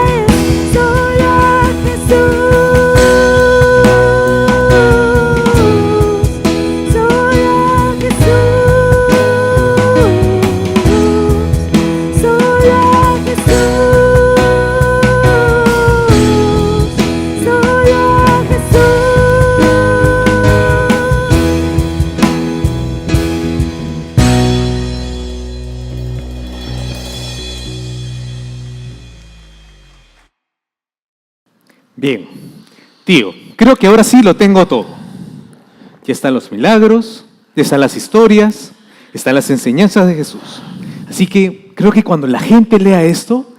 S5: es solo a Jesús, solo a Jesús, solo a Jesús, solo a Jesús.
S2: Bien, tío, creo que ahora sí lo tengo todo. Ya están los milagros, ya están las historias, están las enseñanzas de Jesús. Así que creo que cuando la gente lea esto,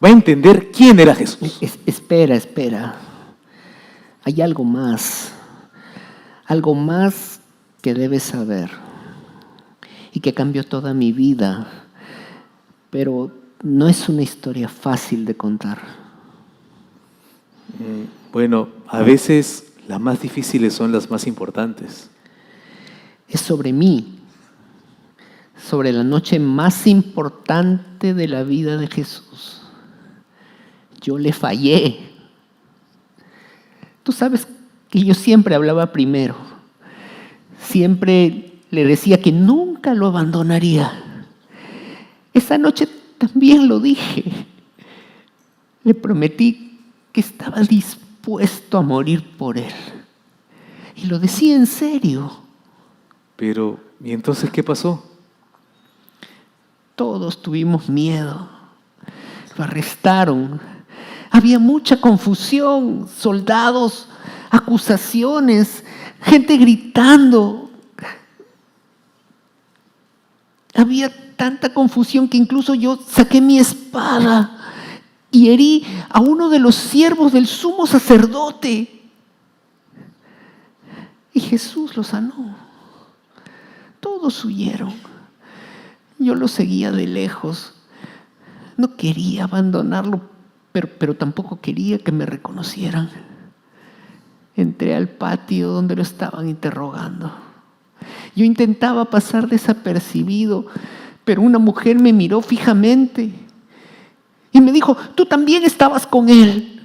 S2: va a entender quién era Jesús.
S3: Espera, espera. Hay algo más que debes saber y que cambió toda mi vida, pero no es una historia fácil de contar.
S2: Bueno, a veces las más difíciles son las más importantes.
S3: Es sobre mí, sobre la noche más importante de la vida de Jesús. Yo le fallé. Tú sabes que yo siempre hablaba primero. Siempre le decía que nunca lo abandonaría. Esa noche también lo dije. Le prometí que estaba dispuesto a morir por Él. Y lo decía en serio.
S2: Pero, ¿y entonces qué pasó?
S3: Todos tuvimos miedo. Lo arrestaron. Había mucha confusión, soldados, acusaciones, gente gritando. Había tanta confusión que incluso yo saqué mi espada y herí a uno de los siervos del sumo sacerdote. Y Jesús lo sanó. Todos huyeron. Yo lo seguía de lejos. No quería abandonarlo, pero tampoco quería que me reconocieran. Entré al patio donde lo estaban interrogando. Yo intentaba pasar desapercibido, pero una mujer me miró fijamente y me dijo: tú también estabas con él.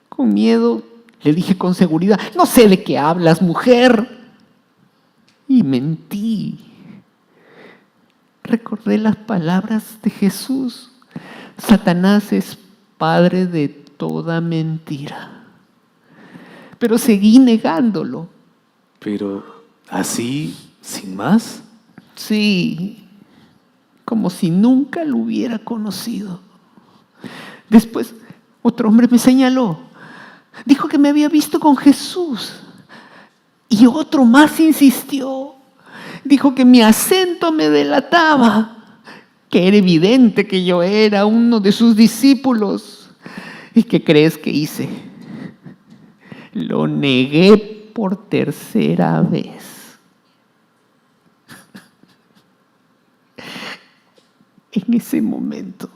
S3: Con miedo le dije con seguridad: no sé de qué hablas, mujer. Y mentí. Recordé las palabras de Jesús: Satanás es padre de toda mentira. Pero seguí negándolo.
S2: Pero así, sin más.
S3: Sí, como si nunca lo hubiera conocido. Después, otro hombre me señaló. Dijo que me había visto con Jesús. Y otro más insistió. Dijo que mi acento me delataba, que era evidente que yo era uno de sus discípulos. ¿Y qué crees que hice? Lo negué por tercera vez. En ese momento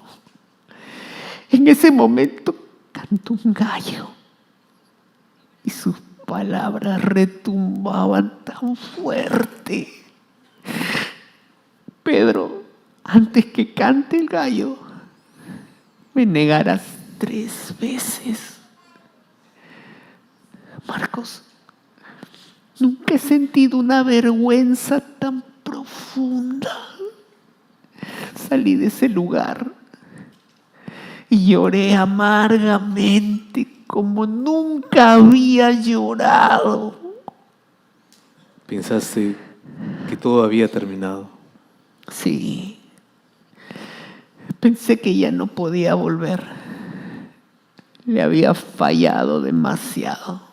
S3: cantó un gallo y sus palabras retumbaban tan fuerte. Pedro, antes que cante el gallo, me negarás 3 veces. Marcos, nunca he sentido una vergüenza tan profunda. Salí de ese lugar y lloré amargamente como nunca había llorado.
S2: Pensaste que todo había terminado.
S3: Sí, pensé que ya no podía volver. Le había fallado demasiado.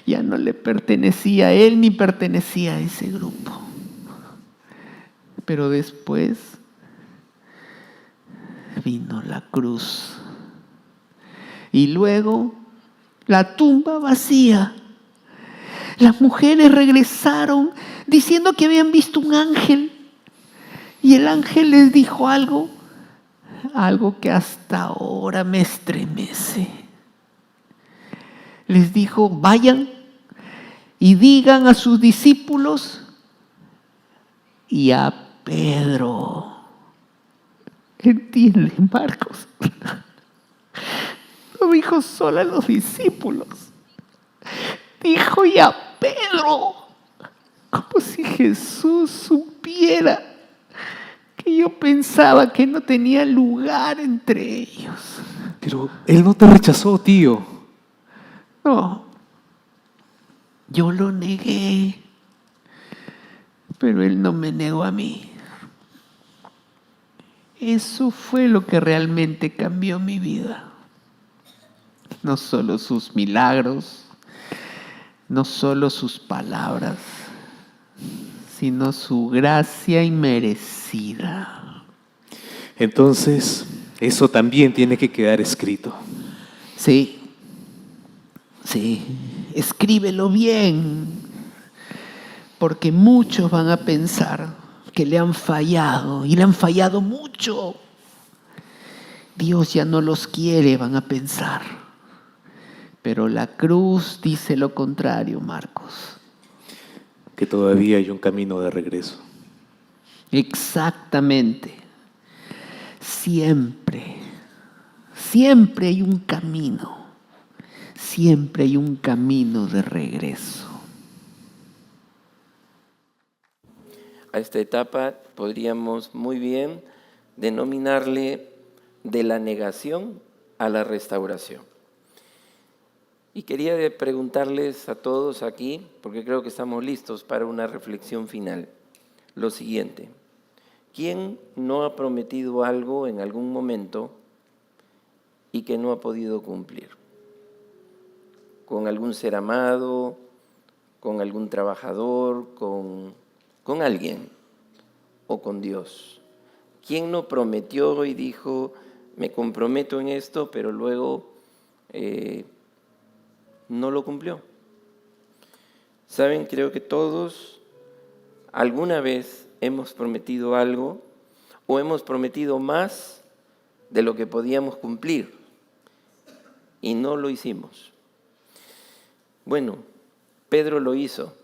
S3: Ya no le pertenecía a él ni pertenecía a ese grupo. Pero después vino la cruz. Y luego la tumba vacía. Las mujeres regresaron diciendo que habían visto un ángel. Y el ángel les dijo algo que hasta ahora me estremece. Les dijo: vayan y digan a sus discípulos y a Pedro. ¿Entienden, Marcos? No dijo solo a los discípulos. Dijo: y a Pedro. Como si Jesús supiera que yo pensaba que no tenía lugar entre ellos.
S2: Pero él no te rechazó, tío.
S3: No, yo lo negué, pero él no me negó a mí. Eso fue lo que realmente cambió mi vida. No solo sus milagros, no solo sus palabras, sino su gracia inmerecida.
S2: Entonces, eso también tiene que quedar escrito.
S3: Sí, escríbelo bien, porque muchos van a pensar que le han fallado, y le han fallado mucho. Dios ya no los quiere, van a pensar. Pero la cruz dice lo contrario, Marcos.
S2: Que todavía hay un camino de regreso.
S3: Exactamente. Siempre hay un camino. Siempre hay un camino de regreso.
S7: A esta etapa podríamos muy bien denominarle de la negación a la restauración. Y quería preguntarles a todos aquí, porque creo que estamos listos para una reflexión final, lo siguiente: ¿quién no ha prometido algo en algún momento y que no ha podido cumplir? Con algún ser amado, con algún trabajador, con alguien o con Dios. ¿Quién no prometió y dijo, me comprometo en esto, pero luego no lo cumplió? Saben, creo que todos alguna vez hemos prometido algo o hemos prometido más de lo que podíamos cumplir y no lo hicimos. Bueno, Pedro lo hizo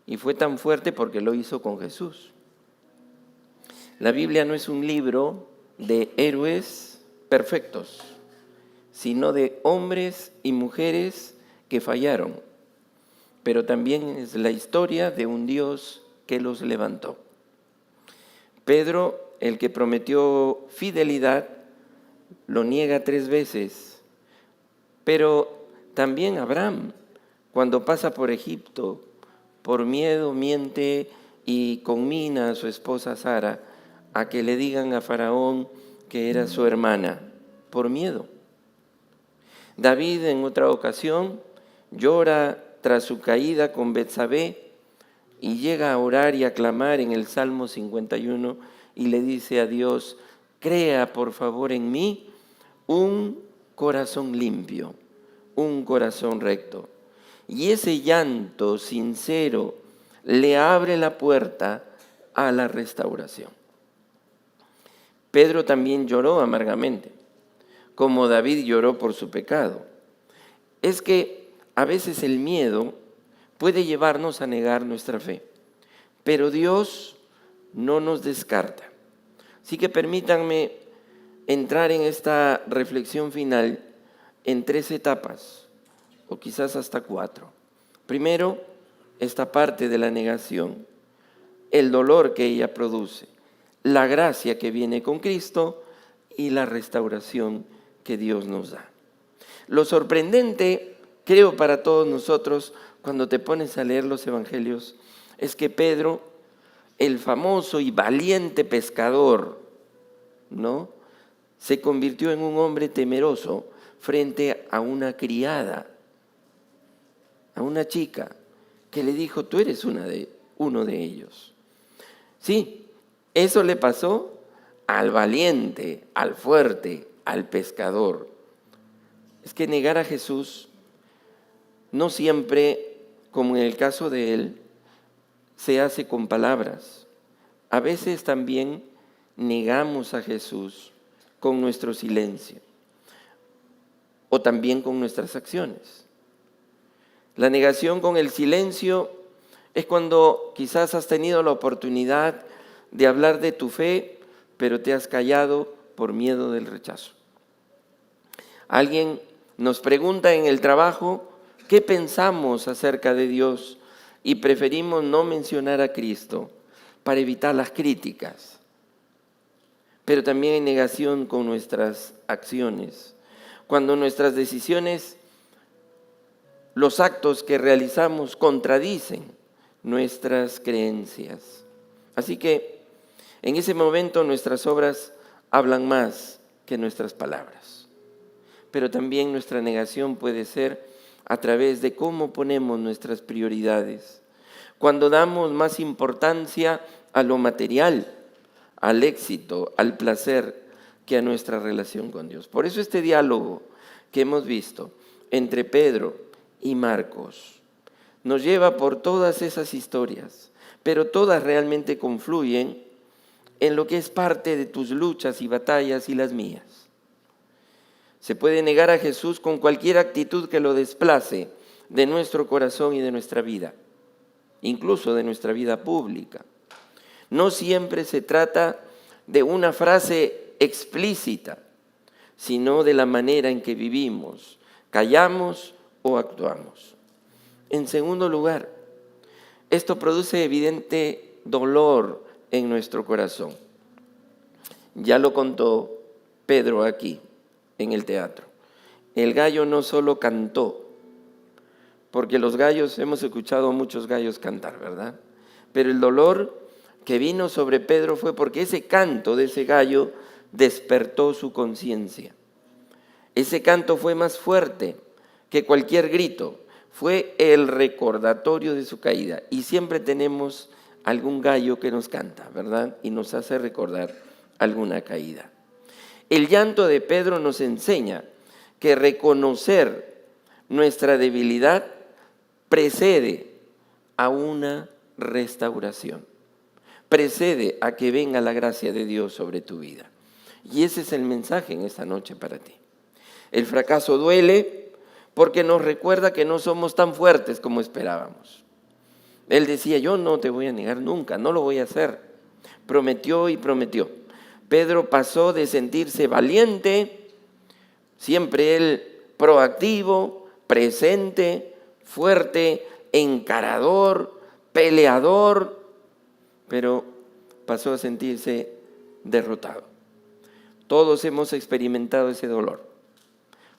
S7: y fue tan fuerte porque lo hizo con Jesús. La Biblia no es un libro de héroes perfectos, sino de hombres y mujeres que fallaron, pero también es la historia de un Dios que los levantó. Pedro, el que prometió fidelidad, lo niega 3 veces, pero también Abraham, cuando pasa por Egipto, por miedo miente y conmina a su esposa Sara a que le digan a Faraón que era su hermana, por miedo. David en otra ocasión llora tras su caída con Betsabé y llega a orar y a clamar en el Salmo 51 y le dice a Dios, crea por favor en mí un corazón limpio, un corazón recto. Y ese llanto sincero le abre la puerta a la restauración. Pedro también lloró amargamente, como David lloró por su pecado. Es que a veces el miedo puede llevarnos a negar nuestra fe, pero Dios no nos descarta. Así que permítanme entrar en esta reflexión final en 3 etapas, o quizás hasta 4. Primero, esta parte de la negación, el dolor que ella produce, la gracia que viene con Cristo y la restauración que Dios nos da. Lo sorprendente, creo, para todos nosotros, cuando te pones a leer los evangelios, es que Pedro, el famoso y valiente pescador, ¿no?, se convirtió en un hombre temeroso frente a una criada, a una chica que le dijo, tú eres uno de ellos. Sí, eso le pasó al valiente, al fuerte, al pescador. Es que negar a Jesús no siempre, como en el caso de él, se hace con palabras. A veces también negamos a Jesús con nuestro silencio o también con nuestras acciones. La negación con el silencio es cuando quizás has tenido la oportunidad de hablar de tu fe, pero te has callado por miedo del rechazo. Alguien nos pregunta en el trabajo qué pensamos acerca de Dios y preferimos no mencionar a Cristo para evitar las críticas. Pero también hay negación con nuestras acciones. Cuando nuestras decisiones, los actos que realizamos contradicen nuestras creencias. Así que en ese momento nuestras obras hablan más que nuestras palabras. Pero también nuestra negación puede ser a través de cómo ponemos nuestras prioridades. Cuando damos más importancia a lo material, al éxito, al placer, que a nuestra relación con Dios. Por eso este diálogo que hemos visto entre Pedro y Marcos nos lleva por todas esas historias, pero todas realmente confluyen en lo que es parte de tus luchas y batallas y las mías. Se puede negar a Jesús con cualquier actitud que lo desplace de nuestro corazón y de nuestra vida, incluso de nuestra vida pública. No siempre se trata de una frase explícita, sino de la manera en que vivimos, callamos o actuamos. En segundo lugar, esto produce evidente dolor en nuestro corazón. Ya lo contó Pedro aquí, en el teatro. El gallo no solo cantó, porque los gallos, hemos escuchado a muchos gallos cantar, ¿verdad? Pero el dolor que vino sobre Pedro fue porque ese canto de ese gallo despertó su conciencia. Ese canto fue más fuerte que cualquier grito, fue el recordatorio de su caída. Y siempre tenemos algún gallo que nos canta, ¿verdad? Y nos hace recordar alguna caída. El llanto de Pedro nos enseña que reconocer nuestra debilidad precede a una restauración, precede a que venga la gracia de Dios sobre tu vida. Y ese es el mensaje en esta noche para ti. El fracaso duele porque nos recuerda que no somos tan fuertes como esperábamos. Él decía, yo no te voy a negar nunca, no lo voy a hacer. Prometió y prometió. Pedro pasó de sentirse valiente, siempre él proactivo, presente, fuerte, encarador, peleador, pero pasó a sentirse derrotado. Todos hemos experimentado ese dolor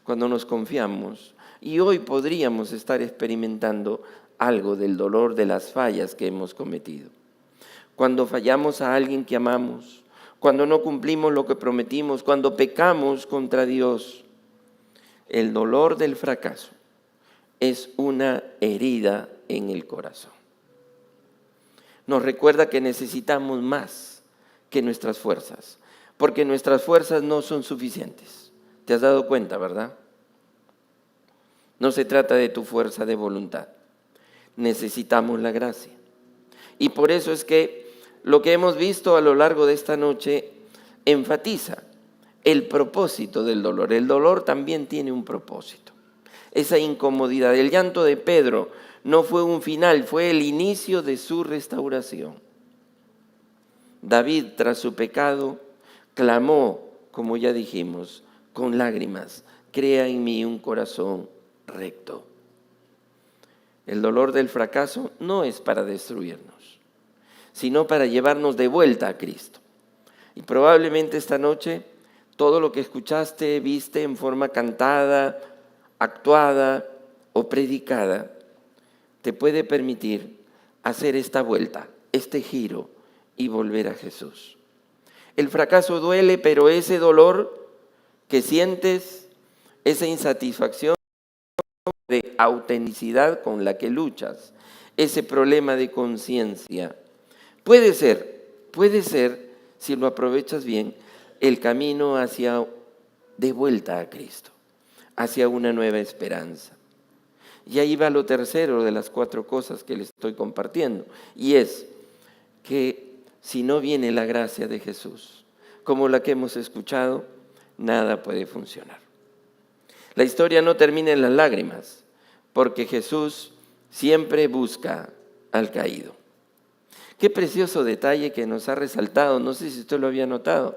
S7: cuando nos confiamos, y hoy podríamos estar experimentando algo del dolor de las fallas que hemos cometido. Cuando fallamos a alguien que amamos, cuando no cumplimos lo que prometimos, cuando pecamos contra Dios, el dolor del fracaso es una herida en el corazón. Nos recuerda que necesitamos más que nuestras fuerzas, porque nuestras fuerzas no son suficientes. ¿Te has dado cuenta, verdad? No se trata de tu fuerza de voluntad. Necesitamos la gracia. Y por eso es que lo que hemos visto a lo largo de esta noche enfatiza el propósito del dolor. El dolor también tiene un propósito. Esa incomodidad. El llanto de Pedro no fue un final, fue el inicio de su restauración. David, tras su pecado, clamó, como ya dijimos, con lágrimas, crea en mí un corazón recto. El dolor del fracaso no es para destruirnos, sino para llevarnos de vuelta a Cristo. Y probablemente esta noche todo lo que escuchaste, viste en forma cantada, actuada o predicada, te puede permitir hacer esta vuelta, este giro y volver a Jesús. El fracaso duele, pero ese dolor que sientes, esa insatisfacción de autenticidad con la que luchas, ese problema de conciencia, puede ser, si lo aprovechas bien, el camino hacia de vuelta a Cristo, hacia una nueva esperanza. Y ahí va lo tercero de las 4 cosas que les estoy compartiendo, y es que si no viene la gracia de Jesús, como la que hemos escuchado, nada puede funcionar. La historia no termina en las lágrimas, porque Jesús siempre busca al caído. Qué precioso detalle que nos ha resaltado, no sé si usted lo había notado,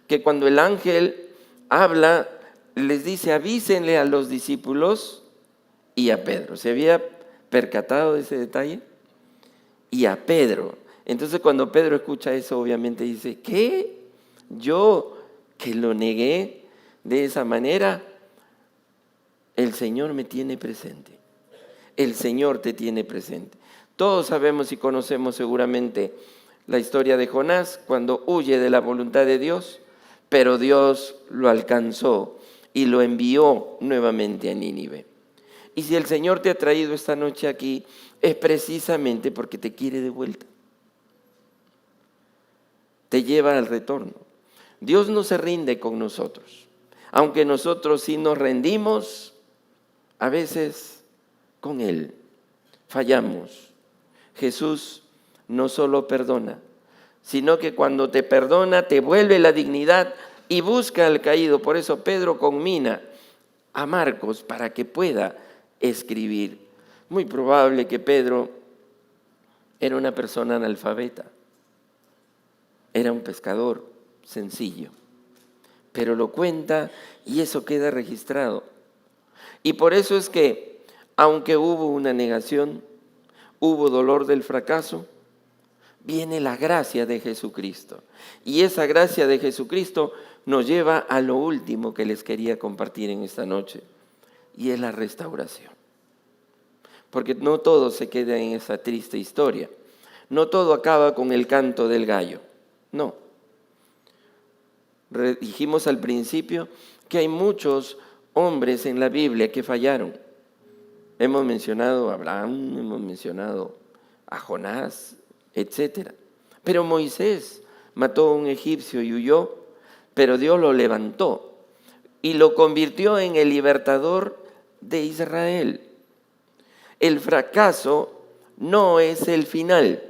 S7: que cuando el ángel habla, les dice, avísenle a los discípulos y a Pedro. ¿Se había percatado de ese detalle? Y a Pedro. Entonces cuando Pedro escucha eso, obviamente dice, ¿qué? Yo que lo negué de esa manera, el Señor me tiene presente. El Señor te tiene presente. Todos sabemos y conocemos seguramente la historia de Jonás cuando huye de la voluntad de Dios, pero Dios lo alcanzó y lo envió nuevamente a Nínive. Y si el Señor te ha traído esta noche aquí, es precisamente porque te quiere de vuelta. Te lleva al retorno. Dios no se rinde con nosotros. Aunque nosotros sí nos rendimos, a veces con Él fallamos. Jesús no solo perdona, sino que cuando te perdona te vuelve la dignidad y busca al caído. Por eso Pedro conmina a Marcos para que pueda escribir. Muy probable que Pedro era una persona analfabeta, era un pescador sencillo, pero lo cuenta y eso queda registrado. Y por eso es que, aunque hubo una negación, hubo dolor del fracaso, viene la gracia de Jesucristo. Y esa gracia de Jesucristo nos lleva a lo último que les quería compartir en esta noche, y es la restauración. Porque no todo se queda en esa triste historia. No todo acaba con el canto del gallo, no. Dijimos al principio que hay muchos hombres en la Biblia que fallaron. Hemos mencionado a Abraham, hemos mencionado a Jonás, etc. Pero Moisés mató a un egipcio y huyó, pero Dios lo levantó y lo convirtió en el libertador de Israel. El fracaso no es el final,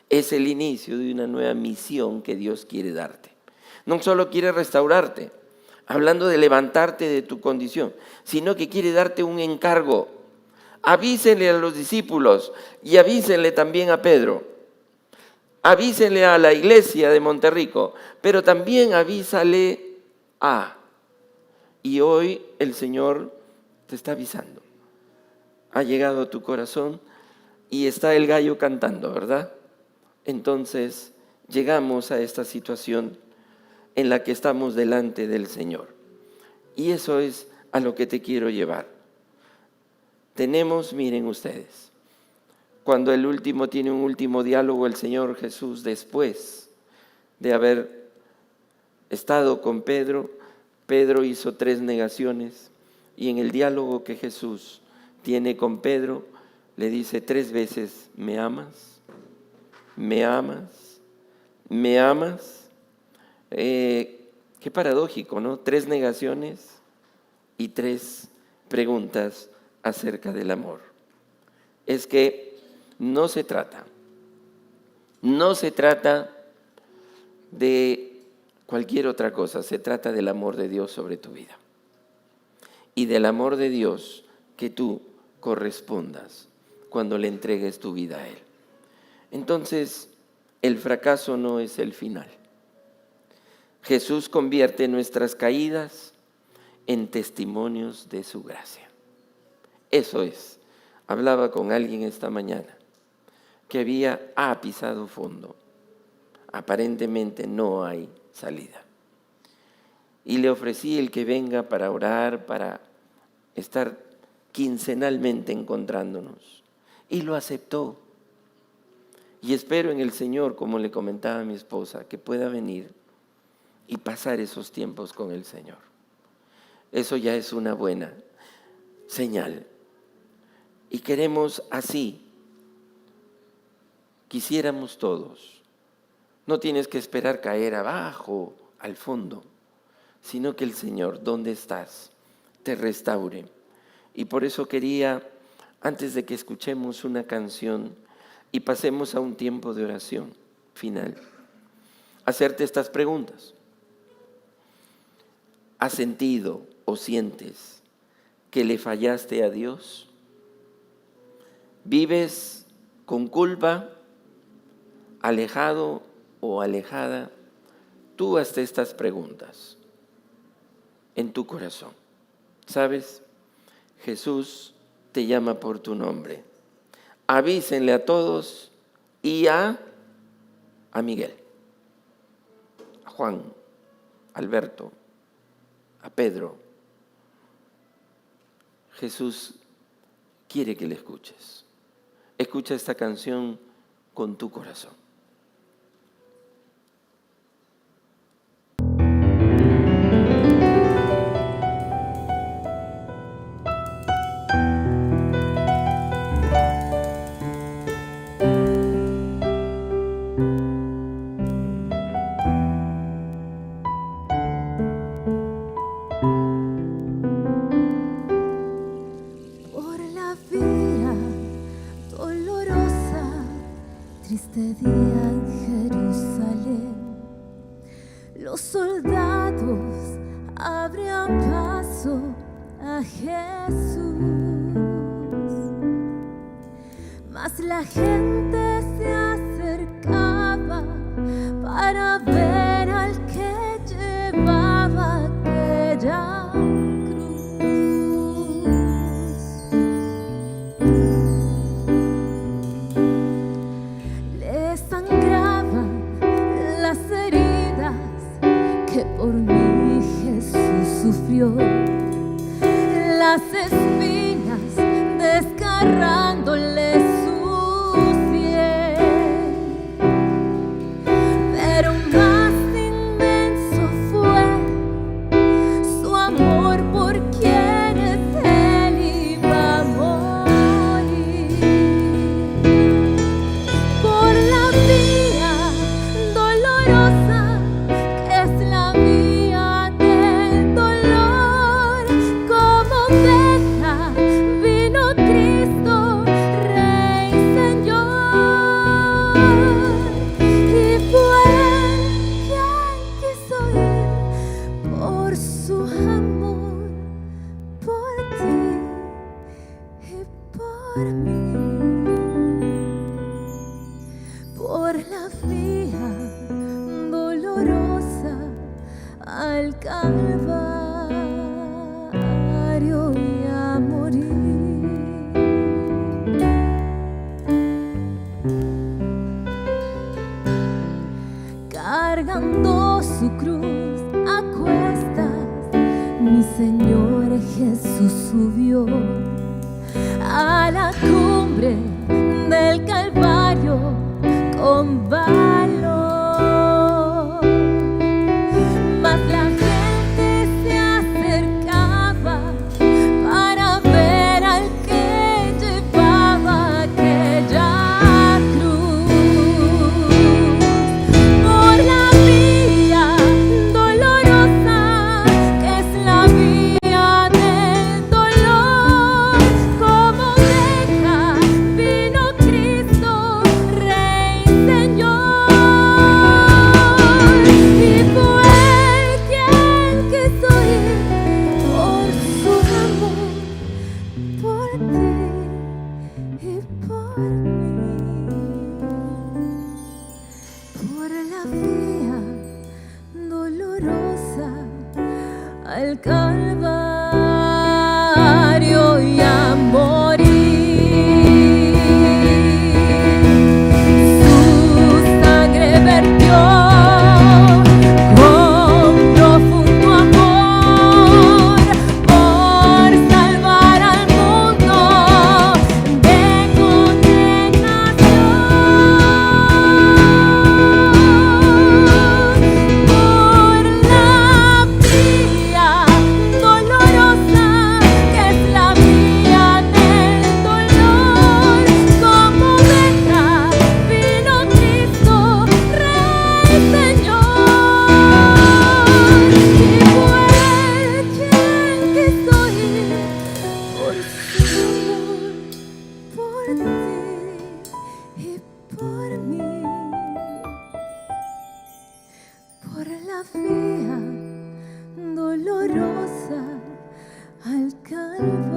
S7: es el inicio de una nueva misión que Dios quiere darte. No solo quiere restaurarte, hablando de levantarte de tu condición, sino que quiere darte un encargo. Avísenle a los discípulos y avísenle también a Pedro. Avísenle a la iglesia de Monterrico, pero también avísale a. Y hoy el Señor te está avisando. Ha llegado a tu corazón y está el gallo cantando, ¿verdad? Entonces llegamos a esta situación en la que estamos delante del Señor. Y eso es a lo que te quiero llevar. Tenemos, miren ustedes, cuando el último tiene un último diálogo, el Señor Jesús, después de haber estado con Pedro, Pedro hizo 3 negaciones, y en el diálogo que Jesús tiene con Pedro, le dice 3 veces: ¿me amas? ¿Me amas? ¿Me amas? Qué paradójico, ¿no? 3 negaciones y 3 preguntas acerca del amor. Es que no se trata de cualquier otra cosa, se trata del amor de Dios sobre tu vida y del amor de Dios que tú correspondas cuando le entregues tu vida a Él. Entonces, el fracaso no es el final. Jesús convierte nuestras caídas en testimonios de su gracia. Eso es. Hablaba con alguien esta mañana que ha pisado fondo. Aparentemente no hay salida. Y le ofrecí el que venga para orar, para estar quincenalmente encontrándonos. Y lo aceptó. Y espero en el Señor, como le comentaba a mi esposa, que pueda venir y pasar esos tiempos con el Señor. Eso ya es una buena señal. Y queremos así, quisiéramos todos. No tienes que esperar caer abajo, al fondo, sino que el Señor, donde estás, te restaure. Y por eso quería, antes de que escuchemos una canción y pasemos a un tiempo de oración final, hacerte estas preguntas. ¿Has sentido o sientes que le fallaste a Dios? ¿Vives con culpa, alejado o alejada? Tú hazte estas preguntas en tu corazón. ¿Sabes? Jesús te llama por tu nombre. Avísenle a todos y a Miguel, a Juan, a Alberto, a Pedro. Jesús quiere que le escuches. Escucha esta canción con tu corazón.
S5: Por la vía dolorosa, triste día en Jerusalén, los soldados abrían paso a Jesús, mas la gente se acercaba para ver al que llevaba aquella cruz. Le sangraban las heridas que por mí Jesús sufrió, las espinas desgarrándole su piel. por la vía dolorosa al Calvario y a morir. Cargando su cruz a cuestas, mi Señor Jesús subió a la cumbre del Calvario con valor. Mas la gente se acercaba para ver al que llevaba aquella cruz. Por la vía dolorosa, que es la vía del dolor, como oveja vino Cristo, Rey, Señor. Y fue Él quien quiso ir por su amor, por ti y por mí. Por la vía dolorosa al Calvario y a morir. Su sangre vertió con profundo amor por salvar al mundo de condenación. Por la vía dolorosa, que es la vía del dolor, como oveja vino Cristo, Rey, Señor. Y fue Él quien quiso ir por su amor, por ti y por mí. Por la vía dolorosa al Calvario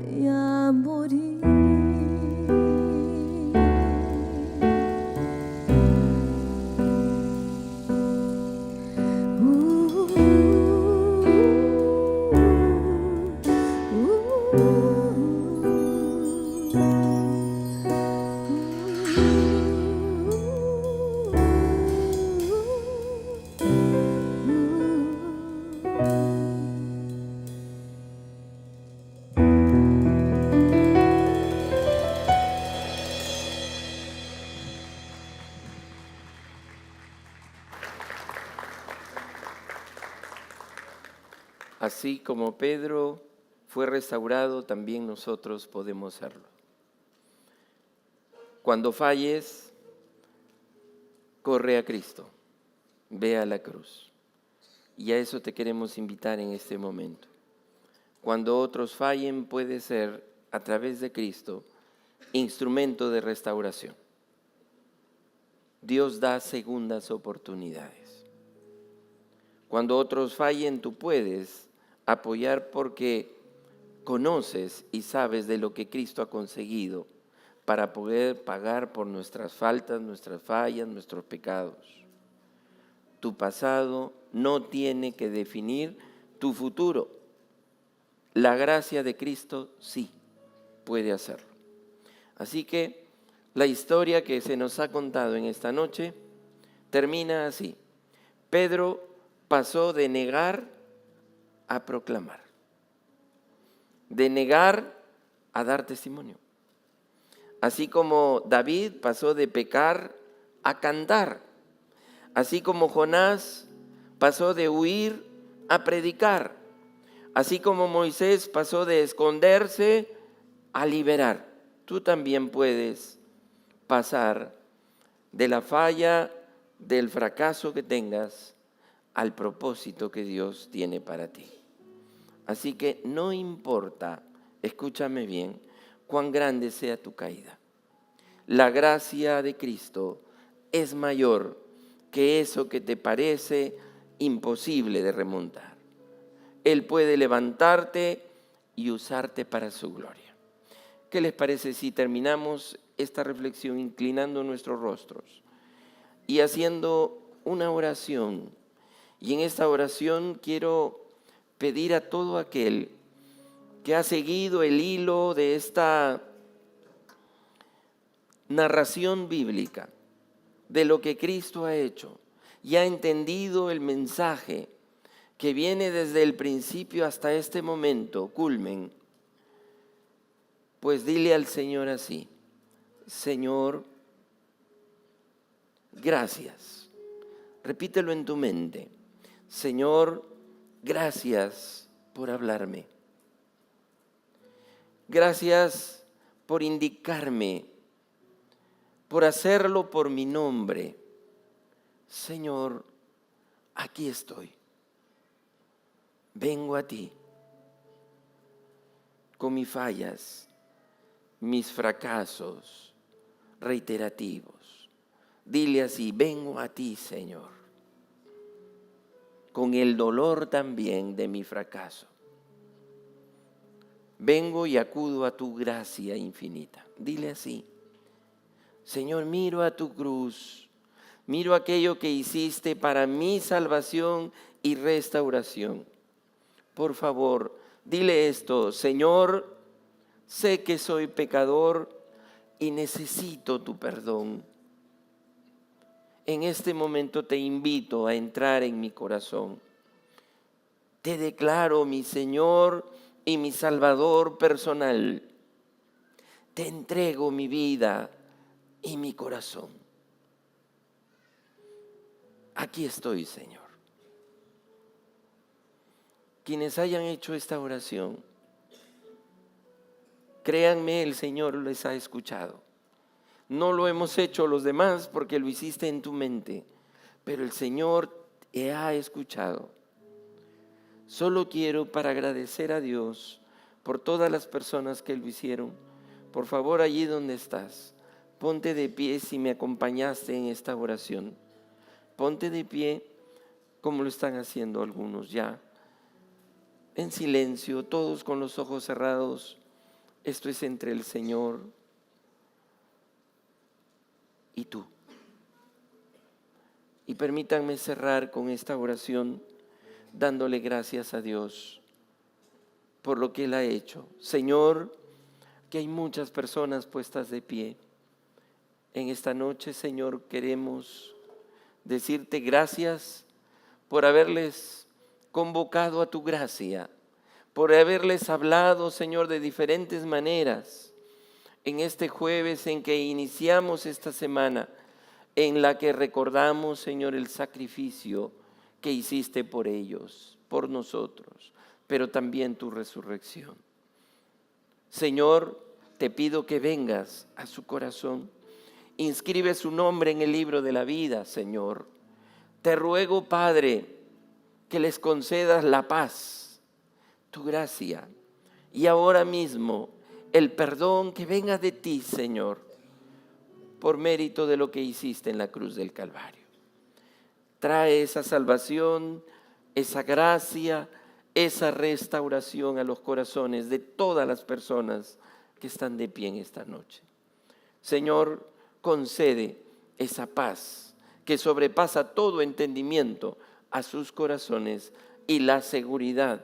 S5: y a morir.
S7: Así como Pedro fue restaurado, también nosotros podemos serlo. Cuando falles, corre a Cristo, ve a la cruz. Y a eso te queremos invitar en este momento. Cuando otros fallen, puede ser, a través de Cristo, instrumento de restauración. Dios da segundas oportunidades. Cuando otros fallen, tú puedes apoyar porque conoces y sabes de lo que Cristo ha conseguido para poder pagar por nuestras faltas, nuestras fallas, nuestros pecados. Tu pasado no tiene que definir tu futuro. La gracia de Cristo sí puede hacerlo. Así que la historia que se nos ha contado en esta noche termina así. Pedro pasó de negar a proclamar, de negar a dar testimonio. Así como David pasó de pecar a cantar, así como Jonás pasó de huir a predicar, así como Moisés pasó de esconderse a liberar. Tú también puedes pasar de la falla, del fracaso que tengas, al propósito que Dios tiene para ti. Así que no importa, escúchame bien, cuán grande sea tu caída. La gracia de Cristo es mayor que eso que te parece imposible de remontar. Él puede levantarte y usarte para su gloria. ¿Qué les parece si terminamos esta reflexión inclinando nuestros rostros y haciendo una oración. Y en esta oración quiero pedir a todo aquel que ha seguido el hilo de esta narración bíblica, de lo que Cristo ha hecho, y ha entendido el mensaje que viene desde el principio hasta este momento, culmen, pues dile al Señor así: Señor, gracias. Repítelo en tu mente: Señor, gracias por hablarme. Gracias por indicarme, por hacerlo por mi nombre. Señor, aquí estoy. Vengo a ti con mis fallas, mis fracasos reiterativos. Dile así: vengo a ti, Señor, con el dolor también de mi fracaso. Vengo y acudo a tu gracia infinita. Dile así: Señor, miro a tu cruz, miro aquello que hiciste para mi salvación y restauración. Por favor, dile esto: Señor, sé que soy pecador y necesito tu perdón. En este momento te invito a entrar en mi corazón. Te declaro mi Señor y mi Salvador personal. Te entrego mi vida y mi corazón. Aquí estoy, Señor. Quienes hayan hecho esta oración, créanme, el Señor les ha escuchado. No lo hemos hecho los demás porque lo hiciste en tu mente, pero el Señor te ha escuchado. Solo quiero, para agradecer a Dios por todas las personas que lo hicieron, por favor, allí donde estás, ponte de pie si me acompañaste en esta oración. Ponte de pie como lo están haciendo algunos ya, en silencio, todos con los ojos cerrados. Esto es entre el Señor y tú. Y permítanme cerrar con esta oración dándole gracias a Dios por lo que Él ha hecho. Señor, que hay muchas personas puestas de pie. En esta noche, Señor, queremos decirte gracias por haberles convocado a tu gracia, por haberles hablado, Señor, de diferentes maneras en este jueves en que iniciamos esta semana, en la que recordamos, Señor, el sacrificio que hiciste por ellos, por nosotros, pero también tu resurrección. Señor, te pido que vengas a su corazón, inscribe su nombre en el libro de la vida, Señor. Te ruego, Padre, que les concedas la paz, tu gracia, y ahora mismo el perdón que venga de ti, Señor, por mérito de lo que hiciste en la cruz del Calvario. Trae esa salvación, esa gracia, esa restauración a los corazones de todas las personas que están de pie en esta noche. Señor, concede esa paz que sobrepasa todo entendimiento a sus corazones y la seguridad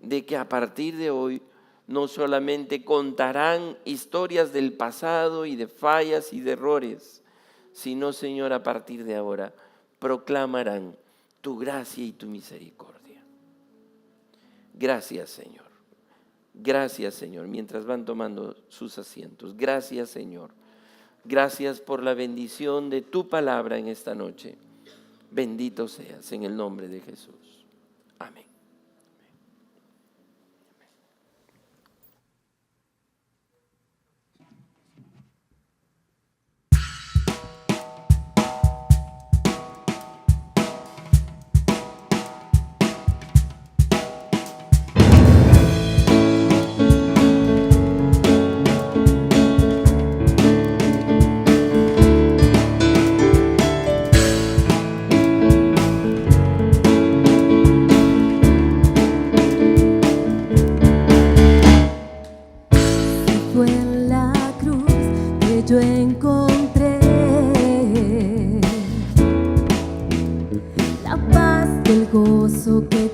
S7: de que a partir de hoy no solamente contarán historias del pasado y de fallas y de errores, sino, Señor, a partir de ahora proclamarán tu gracia y tu misericordia. Gracias, Señor. Gracias, Señor, mientras van tomando sus asientos. Gracias, Señor. Gracias por la bendición de tu palabra en esta noche. Bendito seas en el nombre de Jesús. Amén.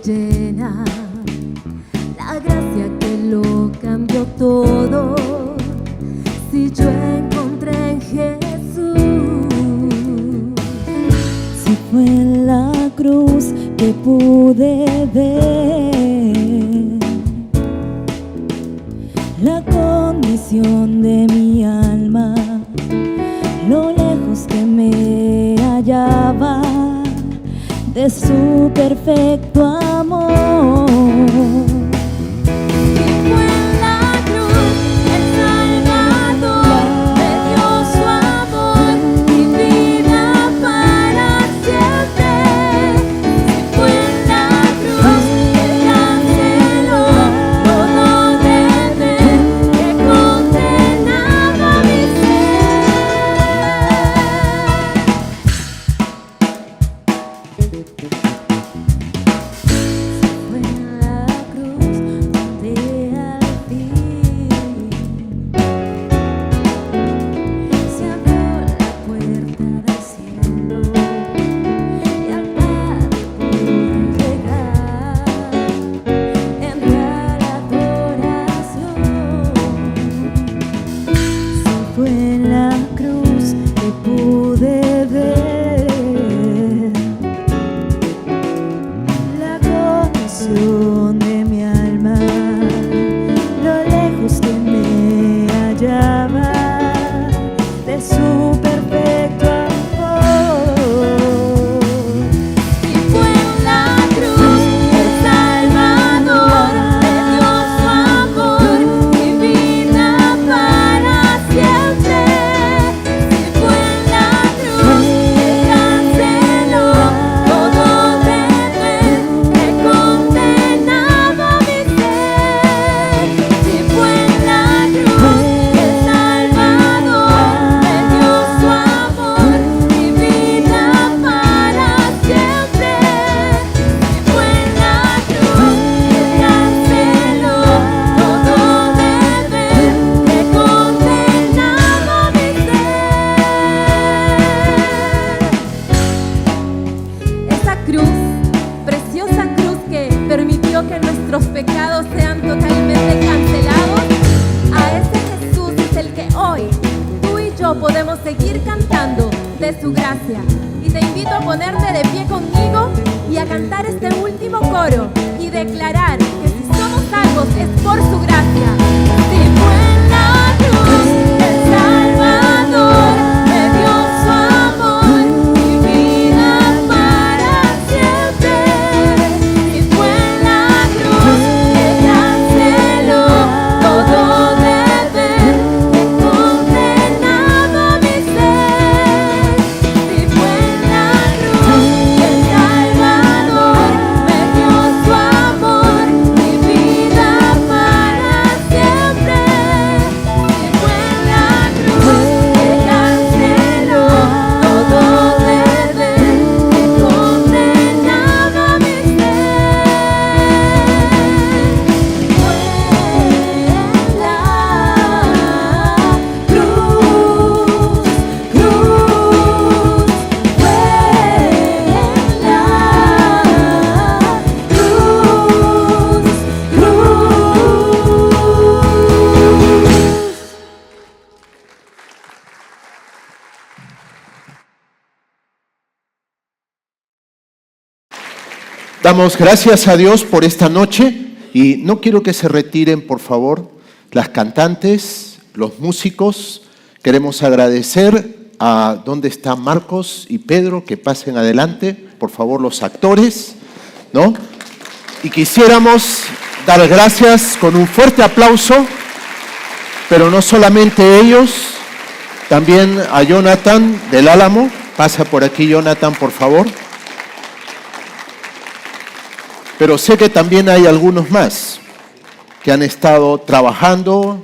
S5: llena, la gracia que lo cambió todo. Si yo encontré en Jesús, si fue en la cruz que pude ver la condición de mi alma, lo lejos que me hallaba de su perfecto amor. Y fue en la cruz el Salvador me dio su amor y vida para siempre. Y fue en la cruz que canceló todo deber que condenaba mi fue en la cruz donde al fin se abrió la puerta del cielo y al Padre pude llegar, entré a la adoración. Si fue en la cruz que pude ver la condición de mi alma, lo lejos que me hallaba de su perfecto amor. Y fue en la cruz el Salvador me dio su amor y vida para siempre. Y fue en la cruz que canceló todo deber que condenaba mi ser. Y fue en la cruz que el Salvador me dio su amor y vida para siempre. Y fue en la cruz que canceló todo deber que condenaba mi ser. Esa cruz, preciosa cruz que permitió que nuestros pecados sean totalmente cancelados, a ese Jesús es el que hoy tú y yo podemos seguir cantando de su gracia. Y te invito a ponerte de pie conmigo y a cantar este último coro y declarar que si somos salvos es por su gracia. Si fue en la cruz el Salvador me dio su amor y vida para siempre. Si fue en la cruz que canceló todo deber que condenaba mi ser. Si fue en la cruz que el Salvador me dio su amor y vida para siempre. Si fue en la cruz que canceló todo deber que condenaba mi ser. Fue en la cruz, fue en la cruz.
S8: Damos gracias a Dios por esta noche y no quiero que se retiren, por favor, las cantantes, los músicos. Queremos agradecer a dónde están Marcos y Pedro, que pasen adelante, por favor, los actores, ¿no? Y quisiéramos dar gracias con un fuerte aplauso, pero no solamente ellos, también a Jonathan del Álamo. Pasa por aquí, Jonathan, por favor. Pero sé que también hay algunos más que han estado trabajando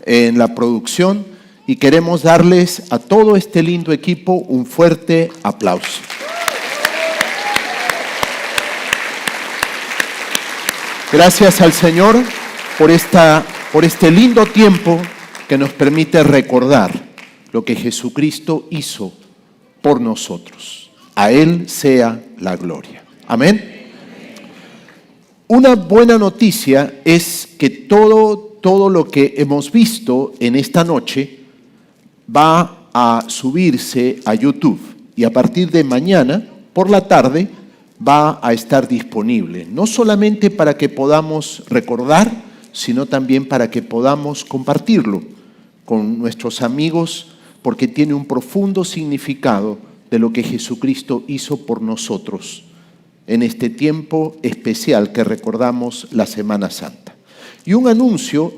S8: en la producción y queremos darles a todo este lindo equipo un fuerte aplauso. Gracias al Señor por este lindo tiempo que nos permite recordar lo que Jesucristo hizo por nosotros. A Él sea la gloria. Amén. Una buena noticia es que todo lo que hemos visto en esta noche va a subirse a YouTube y a partir de mañana por la tarde va a estar disponible, no solamente para que podamos recordar, sino también para que podamos compartirlo con nuestros amigos, porque tiene un profundo significado de lo que Jesucristo hizo por nosotros en este tiempo especial que recordamos la Semana Santa. Y un anuncio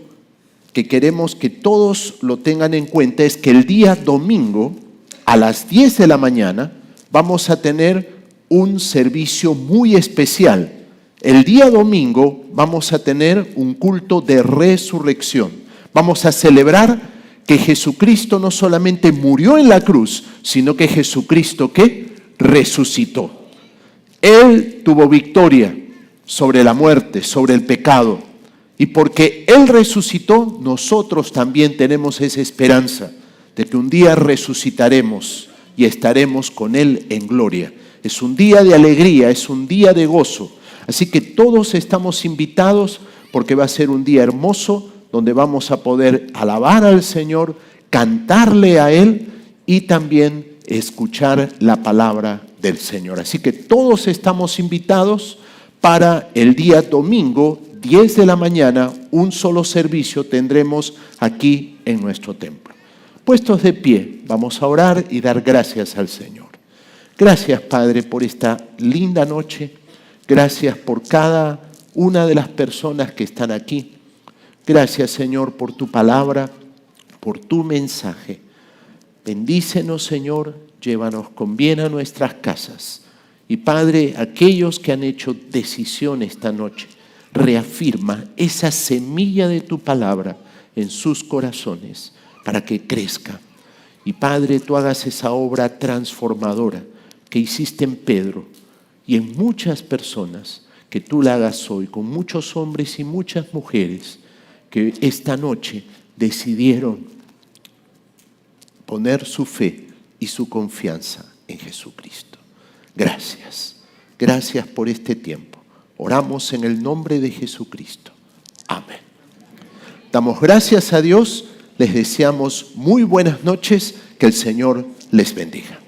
S8: que queremos que todos lo tengan en cuenta es que el día domingo a las 10 de la mañana vamos a tener un servicio muy especial. El día domingo vamos a tener un culto de resurrección. Vamos a celebrar que Jesucristo no solamente murió en la cruz, sino que Jesucristo, ¿qué? Resucitó. Él tuvo victoria sobre la muerte, sobre el pecado. Y porque Él resucitó, nosotros también tenemos esa esperanza de que un día resucitaremos y estaremos con Él en gloria. Es un día de alegría, es un día de gozo. Así que todos estamos invitados porque va a ser un día hermoso donde vamos a poder alabar al Señor, cantarle a Él y también escuchar la palabra del Señor. Así que todos estamos invitados para el día domingo, 10 de la mañana, un solo servicio tendremos aquí en nuestro templo. Puestos de pie, vamos a orar y dar gracias al Señor. Gracias, Padre, por esta linda noche. Gracias por cada una de las personas que están aquí. Gracias, Señor, por tu palabra, por tu mensaje. Bendícenos, Señor, llévanos con bien a nuestras casas. Y, Padre, aquellos que han hecho decisión esta noche, reafirma esa semilla de tu palabra en sus corazones para que crezca. Y, Padre, tú hagas esa obra transformadora que hiciste en Pedro y en muchas personas, que tú la hagas hoy con muchos hombres y muchas mujeres que esta noche decidieron poner su fe y su confianza en Jesucristo. Gracias. Gracias por este tiempo. Oramos en el nombre de Jesucristo. Amén. Damos gracias a Dios. Les deseamos muy buenas noches. Que el Señor les bendiga.